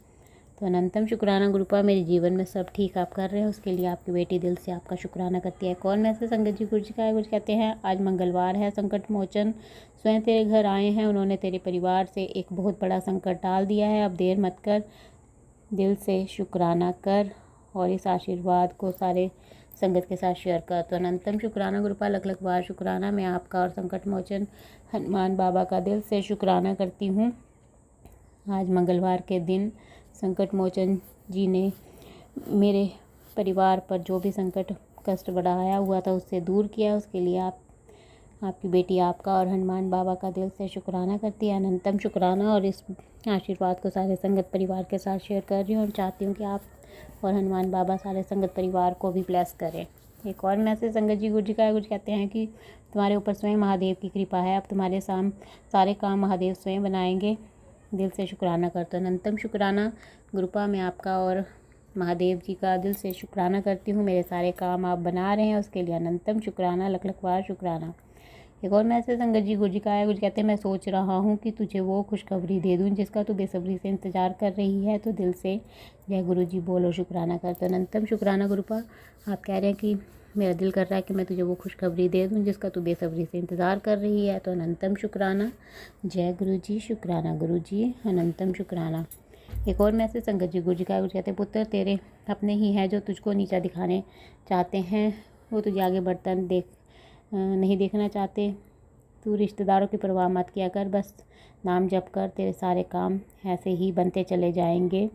तो अनंतम शुक्राना गुरुपा, मेरे जीवन में सब ठीक आप कर रहे हैं, उसके लिए आपकी बेटी दिल से आपका शुक्राना करती है। कौन मैसेज संगत जी गुरु जी का है? गुरु कहते हैं आज मंगलवार है, संकट मोचन स्वयं तेरे घर आए हैं, उन्होंने तेरे परिवार से एक बहुत बड़ा संकट टाल दिया है। अब देर मत कर, दिल से शुक्राना कर और इस आशीर्वाद को सारे संगत के साथ शेयर कर। तो अनंतम शुक्राना गुरुपा, लख लख बार शुक्राना। मैं आपका और संकट मोचन हनुमान बाबा का दिल से शुक्राना करती हूँ। आज मंगलवार के दिन संकट मोचन जी ने मेरे परिवार पर जो भी संकट कष्ट बढ़ाया हुआ था उससे दूर किया, उसके लिए आपकी बेटी आपका और हनुमान बाबा का दिल से शुक्राना करती है। अनंतम शुक्राना। और इस आशीर्वाद को सारे संगत परिवार के साथ शेयर कर रही हूँ और चाहती हूँ कि आप और हनुमान बाबा सारे संगत परिवार को भी ब्लेस करें। एक और मैसेज संगत जी गुरु जी का है। गुरु कहते हैं कि तुम्हारे ऊपर स्वयं महादेव की कृपा है, अब तुम्हारे सारे काम महादेव स्वयं बनाएंगे, दिल से शुक्राना कर। तो अनंतम शुक्राना गुरुपा, मैं आपका और महादेव जी का दिल से शुक्राना करती हूँ। मेरे सारे काम आप बना रहे हैं, उसके लिए अनंतम शुक्राना, लख लख बार शुक्राना। एक और मैसेज संगत जी गुरु जी का है। गुरु कहते हैं मैं सोच रहा हूँ कि तुझे वो खुशखबरी दे दूँ जिसका तू बेसब्री से इंतज़ार कर रही है, तो दिल से जय गुरु जी बोलो, शुक्राना कर। तो अनंतम शुक्राना गुरुपा, आप कह रहे हैं कि मेरा दिल कर रहा है कि मैं तुझे वो खुशखबरी दे दूँ जिसका तू बेसब्री से इंतज़ार कर रही है, तो अनंतम शुक्राना, जय गुरु जी, शुक्राना गुरु जी, अनंतम शुक्राना। एक और मैसेज संगत जी गुरु जी का है। गुरु कहते हैं पुत्र तेरे अपने ही हैं जो तुझको नीचा दिखाने चाहते हैं, वो तुझे आगे बढ़ता नहीं देखना चाहते। तू रिश्तेदारों की परवाह मत किया कर, बस नाम जप कर, तेरे सारे काम ऐसे ही बनते चले जाएंगे।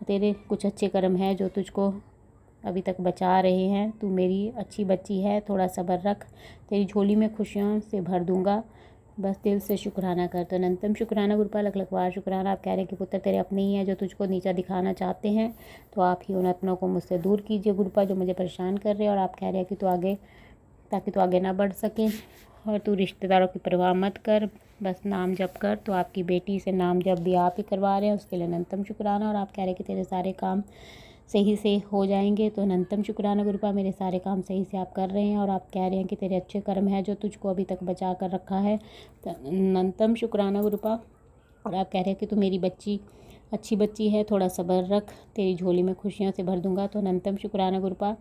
तेरे कुछ अच्छे कर्म हैं जो तुझको अभी तक बचा रहे हैं। तू मेरी अच्छी बच्ची है, थोड़ा सब्र रख, तेरी झोली में खुशियों से भर दूंगा, बस दिल से शुक्राना कर। तो अनंतम शुक्राना गुरुपा, लख लख बार शुक्राना। आप कह रहे हैं कि पुत्र तेरे अपने ही हैं जो तुझको नीचा दिखाना चाहते हैं, तो आप ही उन अपनों को मुझसे दूर कीजिए गुरुपा जो मुझे परेशान कर रहे हैं। और आप कह रहे हैं कि ताकि तू आगे ना बढ़ सके, और तू रिश्तेदारों की परवाह मत कर, बस नाम जप कर। तो आपकी बेटी से नाम जप भी आप ही करवा रहे हैं, उसके लिए अनंतम शुक्राना। और आप कह रहे हैं कि तेरे सारे काम सही से हो जाएंगे, तो अनंतम शुक्राना गुरुपा, मेरे सारे काम सही से आप कर रहे हैं। और आप कह रहे हैं कि तेरे अच्छे कर्म हैं जो तुझको अभी तक बचा कर रखा है, तो अनंतम शुक्राना गुरुपा। और आप कह रहे हैं कि तू मेरी अच्छी बच्ची है, थोड़ा सब्र रख, तेरी झोली में खुशियों से भर दूंगा, तो अनंतम शुक्राना गुरुपा।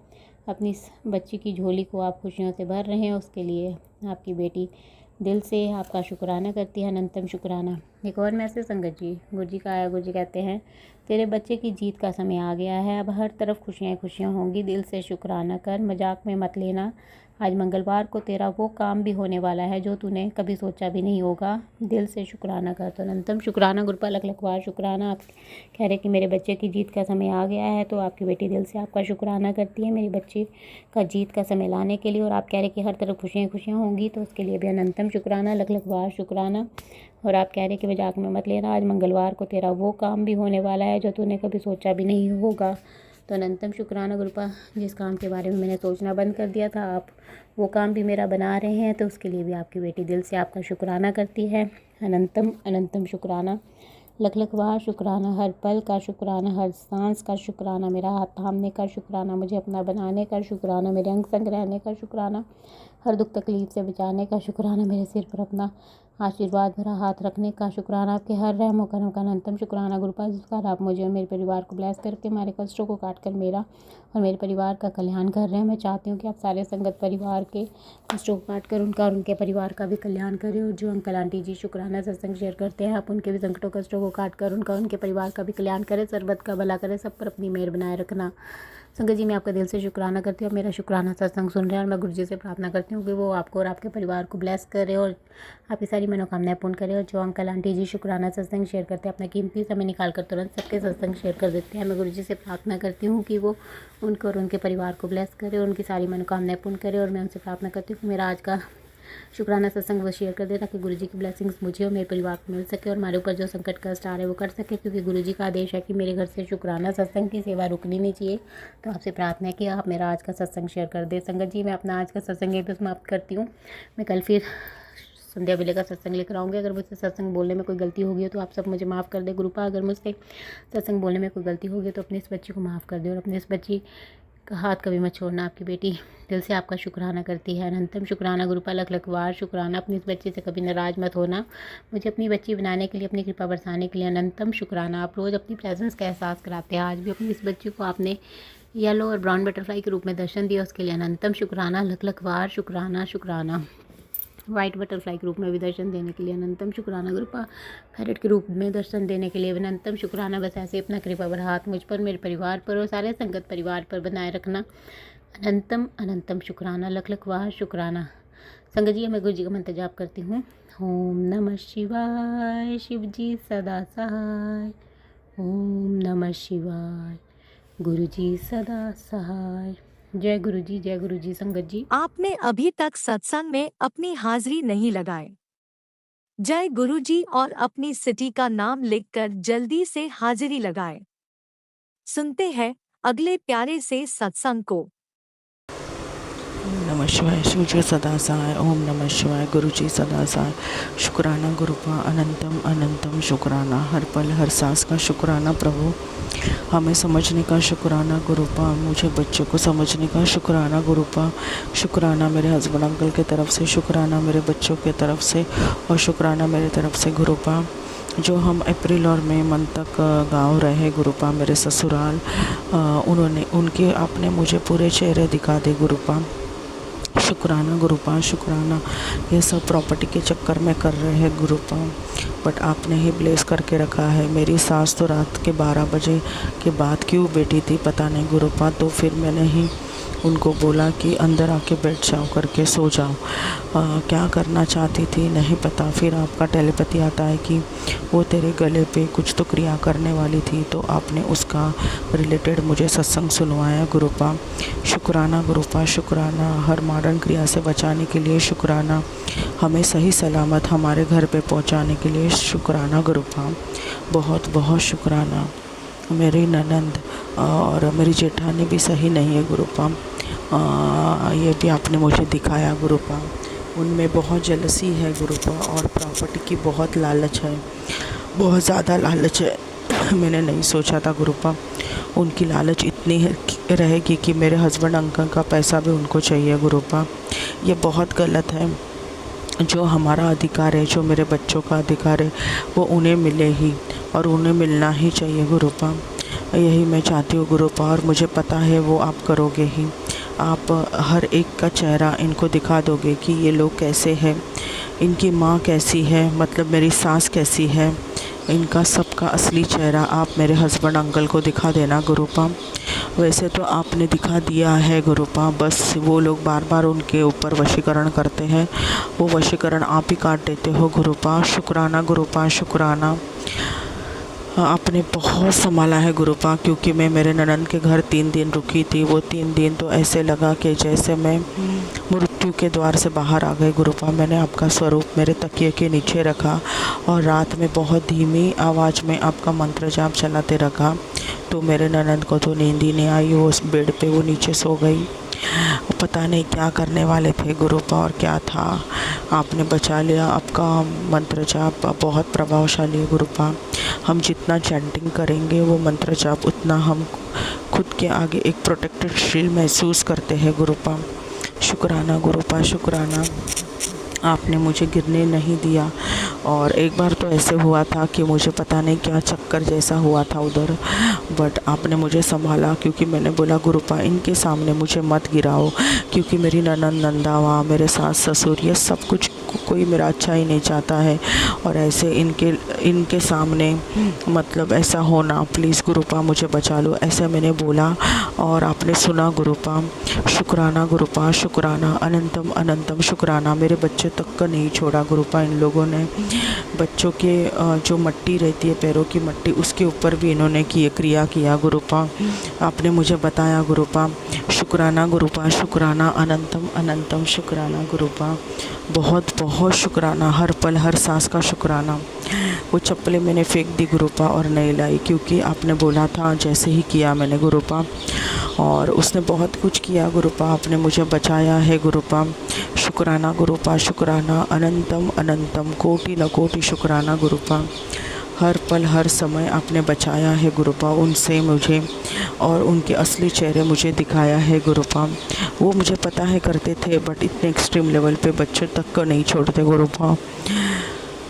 अपनी इस बच्ची की झोली को आप खुशियों से भर रहे हैं, उसके लिए आपकी बेटी दिल से आपका शुक्राना करती है, अनंतम शुक्राना। एक और मैसेज संगत जी गुरु जी का आया। गुरु जी कहते हैं तेरे बच्चे की जीत का समय आ गया है, अब हर तरफ खुशियाँ खुशियाँ होंगी, दिल से शुक्राना कर, मजाक में मत लेना। आज मंगलवार को तेरा वो काम भी होने वाला है जो तूने कभी सोचा भी नहीं होगा, दिल से शुक्राना कर। तो अनंतम शुक्राना गुरुपा, लख लख बार शुक्राना। आप कह रहे कि मेरे बच्चे की जीत का समय आ गया है, तो आपकी बेटी दिल से आपका शुक्राना करती है मेरी बच्ची का जीत का समय लाने के लिए। और आप कह रहे कि हर तरफ खुशियाँ खुशियाँ होंगी, तो उसके लिए भी अनंतम शुक्राना, लख लख बार शुक्राना। और आप कह रहे कि मजाक में मत लेना, आज मंगलवार को तेरा वो काम भी होने वाला है जो तूने कभी सोचा भी नहीं होगा, तो अनंतम शुक्राना गुरुपा। जिस काम के बारे में मैंने सोचना बंद कर दिया था, आप वो काम भी मेरा बना रहे हैं, तो उसके लिए भी आपकी बेटी दिल से आपका शुक्राना करती है, अनंतम अनंतम शुक्राना, लख लख बार शुक्राना। हर पल का शुक्राना, हर सांस का शुक्राना, मेरा हाथ थामने का शुक्राना, मुझे अपना बनाने का शुक्राना, मेरे अंग संग रहने का शुक्राना, हर दुख तकलीफ से बचाने का शुक्राना, मेरे सिर पर अपना आशीर्वाद भरा हाथ रखने का शुक्राना, आपके हर रहमो करम का अनंतम शुक्राना गुरुपा। जिस प्रकार आप मुझे और मेरे परिवार को ब्लेस करके हमारे कष्टों को काट कर मेरा और मेरे परिवार का कल्याण कर रहे हैं, मैं चाहती हूँ कि आप सारे संगत परिवार के कष्टों को काट कर उनका और उनके परिवार का भी कल्याण करें। और जो अंकल आंटी जी शुक्राना सत्संग शेयर करते हैं, आप उनके भी संकटों कष्टों को काट कर उनका उनके परिवार का भी कल्याण करें, सर्वत का भला करें, सब पर अपनी मेहर बनाए रखना। संगत जी मैं आपका दिल से शुक्राना करती हूँ, मेरा शुक्राना सत्संग सुन रहे हैं, और मैं गुरु जी से प्रार्थना करती हूँ कि वो आपको और आपके परिवार को ब्लेस करे और आपकी सारी मनोकामनाएं पूर्ण करे। और जो अंकल आंटी जी शुक्राना सत्संग शेयर करते हैं, अपना कीमती समय निकाल कर तुरंत सबके सत्संग शेयर कर देते हैं, मैं गुरु जी से प्रार्थना करती हूँ कि वो उनको और उनके परिवार को ब्लेस करे और उनकी सारी मनोकामनाएं पूर्ण करे। और मैं उनसे प्रार्थना करती हूँ कि मेरा आज का शुक्राना सत्संग वो शेयर कर दे, ताकि गुरु जी की ब्लेसिंग्स मुझे और मेरे परिवार को मिल सके और हमारे ऊपर जो संकट का स्टार है वो कर सके, क्योंकि गुरु जी का आदेश है कि मेरे घर से शुक्राना सत्संग की सेवा रुकनी नहीं चाहिए। तो आपसे प्रार्थना है कि आप मेरा आज का सत्संग शेयर कर दे। संगत जी मैं अपना आज का सत्संग यहीं पे समाप्त करती हूँ, मैं कल फिर संध्या वेले का सत्संग लेकर आऊँगी। अगर मुझसे सत्संग बोलने में कोई गलती होगी तो आप सब मुझे माफ़ कर दे गुरुपा। अगर मुझसे सत्संग बोलने में कोई गलती होगी तो अपनी इस बच्ची को माफ़ कर दे और अपनी इस बच्ची हाथ कभी मत छोड़ना। आपकी बेटी दिल से आपका शुक्राना करती है। अनंतम शुक्राना गुरुपा, लख लख वार शुक्राना। अपनी इस बच्चे से कभी नाराज़ मत होना। मुझे अपनी बच्ची बनाने के लिए, अपनी कृपा बरसाने के लिए अनंतम शुक्राना। आप रोज़ अपनी प्रेजेंस का एहसास कराते हैं। आज भी अपनी इस बच्ची को आपने येलो और ब्राउन बटरफ्लाई के रूप में दर्शन दिया, उसके लिए अनंतम शुक्राना। लख लख वार शुक्राना शुक्राना। वाइट बटरफ्लाई के रूप में भी दर्शन देने के लिए अनंतम शुक्राना गुरुपा। पैरेट के रूप में दर्शन देने के लिए अनंतम शुक्राना। बस ऐसे अपना कृपा भरा हाथ मुझ पर, मेरे परिवार पर और सारे संगत परिवार पर बनाए रखना। अनंतम अनंतम शुक्राना। लख लख वार शुक्राना। संगत जी, मैं गुरु जी का मंत्र जाप करती हूँ। ओम नमः शिवाय, शिव जी सदा सहाय। ओम नमः शिवाय, गुरु जी सदा सहाय। जय गुरु जी, जय गुरु जी। संगत जी, आपने अभी तक सत्संग में अपनी हाजिरी नहीं लगाए। जय गुरु जी और अपनी सिटी का नाम लिखकर जल्दी से हाजिरी लगाए। सुनते हैं अगले प्यारे से सत्संग को। ओम नमः शिवाय, शिव जी सदा सहाय। ओम नमः शिवाय, गुरु जी सदा सहाय। शुक्राना गुरुपा, अनंतम अनंतम शुक्राना। हर पल हर सांस का शुक्राना प्रभु। हमें समझने का शुक्राना गुरुपा, मुझे बच्चे को समझने का शुक्राना गुरुपा। शुक्राना मेरे हस्बैंड अंकल की तरफ से, शुक्राना मेरे बच्चों की तरफ से और शुक्राना मेरे तरफ से गुरुपा। जो हम अप्रैल और मई मंथ तक गाँव रहे गुरुपा, मेरे ससुराल, उनके आपने मुझे पूरे चेहरे दिखा दे गुरुपा। शुक्राना गुरुपा, शुक्राना। ये सब प्रॉपर्टी के चक्कर में कर रहे हैं गुरुपा, बट आपने ही ब्लेस करके रखा है। मेरी सास तो रात के 12 बजे के बाद क्यों बैठी थी पता नहीं गुरुपा, तो फिर मैंने ही उनको बोला कि अंदर आके बैठ जाओ, करके सो जाओ। क्या करना चाहती थी नहीं पता। फिर आपका टेलीपैथी आता है कि वो तेरे गले पे कुछ तो क्रिया करने वाली थी, तो आपने उसका रिलेटेड मुझे सत्संग सुनवाया गुरुपा। शुक्राना गुरुपा, शुक्राना। हर मॉडर्न क्रिया से बचाने के लिए शुक्राना। हमें सही सलामत हमारे घर पे पहुंचाने के लिए शुक्राना गुरुपा। बहुत बहुत शुक्राना। मेरी ननंद और मेरी जेठानी भी सही नहीं है गुरुपा, ये भी आपने मुझे दिखाया गुरुपा। उनमें बहुत जलसी है गुरुपा और प्रॉपर्टी की बहुत लालच है, बहुत ज़्यादा लालच है। मैंने नहीं सोचा था गुरुपा उनकी लालच इतनी है रहेगी कि मेरे हस्बैंड अंकल का पैसा भी उनको चाहिए गुरुपा। ये बहुत गलत है। जो हमारा अधिकार है, जो मेरे बच्चों का अधिकार है, वो उन्हें मिले ही और उन्हें मिलना ही चाहिए गुरुपा। यही मैं चाहती हूँ गुरुपा, और मुझे पता है वो आप करोगे ही। आप हर एक का चेहरा इनको दिखा दोगे कि ये लोग कैसे हैं, इनकी माँ कैसी है, मतलब मेरी सास कैसी है, इनका सबका असली चेहरा आप मेरे हस्बैंड अंकल को दिखा देना गुरुपा। वैसे तो आपने दिखा दिया है गुरुपा, बस वो लोग बार बार उनके ऊपर वशीकरण करते हैं, वो वशीकरण आप ही काट देते हो गुरुपा। शुक्राना गुरुपा, शुक्राना। आपने बहुत संभाला है गुरुपा, क्योंकि मैं मेरे ननंद के घर 3 दिन रुकी थी। वो 3 दिन तो ऐसे लगा कि जैसे मैं मृत्यु के द्वार से बाहर आ गए गुरुपा। मैंने आपका स्वरूप मेरे तकिए के नीचे रखा और रात में बहुत धीमी आवाज़ में आपका मंत्र जाप चलाते रखा, तो मेरे ननंद को तो नींद ही नहीं आई। वो उस बेड पे वो नीचे सो गई। पता नहीं क्या करने वाले थे गुरुपा और क्या था, आपने बचा लिया। आपका मंत्र जाप बहुत प्रभावशाली है गुरुपा। हम जितना चैंटिंग करेंगे वो मंत्र जाप, उतना हम खुद के आगे एक प्रोटेक्टेड शील्ड महसूस करते हैं गुरुपा। शुक्राना गुरुपा, शुक्राना। आपने मुझे गिरने नहीं दिया। और एक बार तो ऐसे हुआ था कि मुझे पता नहीं क्या चक्कर जैसा हुआ था उधर, बट आपने मुझे संभाला, क्योंकि मैंने बोला गुरुपा इनके सामने मुझे मत गिराओ, क्योंकि मेरी ननंद नंदावा, मेरे सास ससुर, ये सब कुछ कोई मेरा अच्छा ही नहीं चाहता है, और ऐसे इनके सामने मतलब ऐसा होना, प्लीज़ गुरुपा मुझे बचा लो, ऐसा मैंने बोला और आपने सुना गुरुपा। शुक्राना गुरुपा, शुक्राना। अनंतम अनंतम शुक्राना। मेरे बच्चे तक का नहीं छोड़ा गुरुपा इन लोगों ने। बच्चों के जो मट्टी रहती है, पैरों की मट्टी, उसके ऊपर भी इन्होंने क्रिया किया गुरुपा। आपने मुझे बताया गुरुपा। शुक्राना गुरुपा, शुक्राना। अनंतम अनंतम शुक्राना गुरुपा। बहुत बहुत शुक्राना। हर पल हर सांस का शुक्राना। वो चप्पलें मैंने फेंक दी गुरुपा और नहीं लाई, क्योंकि आपने बोला था, जैसे ही किया मैंने गुरुपा, और उसने बहुत कुछ किया गुरुपा। आपने मुझे बचाया है गुरुपा। शुक्राना गुरुपा, शुक्राना। अनंतम अनंतम कोटि न कोटि शुक्राना गुरुपा। हर पल हर समय आपने बचाया है गुरुपा। उनसे मुझे और उनके असली चेहरे मुझे दिखाया है गुरुपा। वो मुझे पता है करते थे, बट इतने एक्सट्रीम लेवल पे बच्चों तक को नहीं छोड़ते गुरुपा।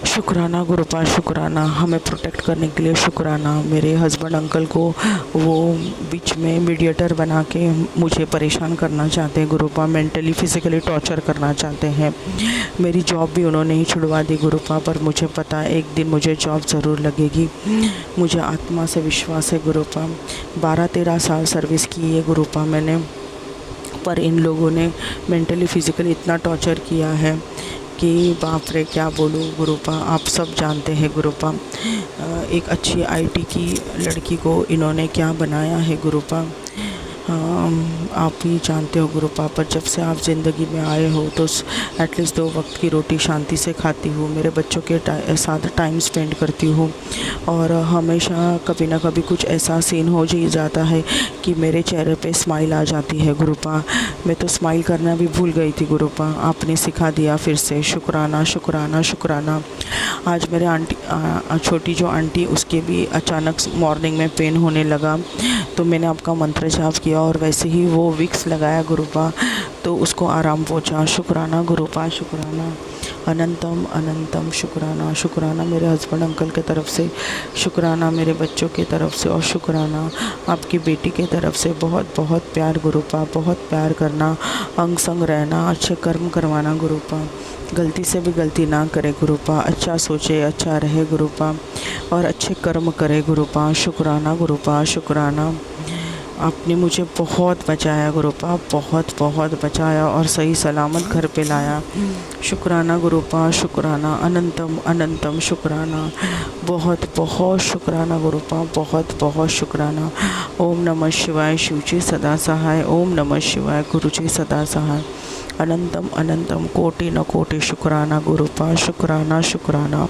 शुक्राना गुरुपा, शुक्राना हमें प्रोटेक्ट करने के लिए, शुक्राना। मेरे हस्बैंड अंकल को वो बीच में मीडिएटर बना के मुझे परेशान करना चाहते हैं गुरुपा, मेंटली फिज़िकली टॉर्चर करना चाहते हैं। मेरी जॉब भी उन्होंने ही छुड़वा दी गुरुपा, पर मुझे पता है एक दिन मुझे जॉब ज़रूर लगेगी। मुझे आत्मा से विश्वास है गुरुपा। 12-13 साल सर्विस की है गुरुपा मैंने, पर इन लोगों ने मेंटली फिज़िकली इतना टॉर्चर किया है कि बाप रे क्या बोलूँ गुरुपा, आप सब जानते हैं गुरुपा। एक अच्छी आईटी की लड़की को इन्होंने क्या बनाया है गुरुपा, आप ही जानते हो गुरुपा। पर जब से आप ज़िंदगी में आए हो तो एटलीस्ट 2 वक्त की रोटी शांति से खाती हूँ, मेरे बच्चों के साथ टाइम स्पेंड करती हूँ, और हमेशा कभी ना कभी कुछ ऐसा सीन हो ही जाता है कि मेरे चेहरे पे स्माइल आ जाती है गुरुपा। मैं तो स्माइल करना भी भूल गई थी गुरुपा, आपने सिखा दिया फिर से। शुक्राना शुक्राना शुक्राना। आज मेरे आंटी छोटी जो आंटी, उसके भी अचानक मॉर्निंग में पेन होने लगा, तो मैंने आपका मंत्र जाप किया और वैसे ही वो विक्स लगाया गुरुपा, तो उसको आराम पहुंचा। शुक्राना गुरुपा, शुक्राना। अनंतम अनंतम शुक्राना। शुक्राना मेरे हस्बैंड अंकल के तरफ से, शुक्राना मेरे बच्चों के तरफ से, और शुक्राना आपकी बेटी के तरफ से। बहुत बहुत प्यार गुरुपा, बहुत प्यार करना, अंग संग रहना, अच्छे कर्म करवाना गुरुपा। गलती से भी गलती ना करे गुरुपा, अच्छा सोचे, अच्छा रहे गुरुपा, और अच्छे कर्म करे गुरुपा। शुक्राना गुरुपा, शुक्राना। आपने मुझे बहुत बचाया गुरुपा, बहुत बहुत बचाया और सही सलामत घर पे लाया। शुक्राना गुरुपा, शुक्राना। अनंतम अनंतम शुक्राना। बहुत बहुत शुक्राना गुरुपा, बहुत बहुत शुक्राना। ओम नमः शिवाय, शिवजी सदा सहाय। ओम नमः शिवाय, गुरुजी सदा सहाय। अनंतम अनंतम कोटि न कोटि शुक्राना गुरुपा, शुक्राना शुक्राना।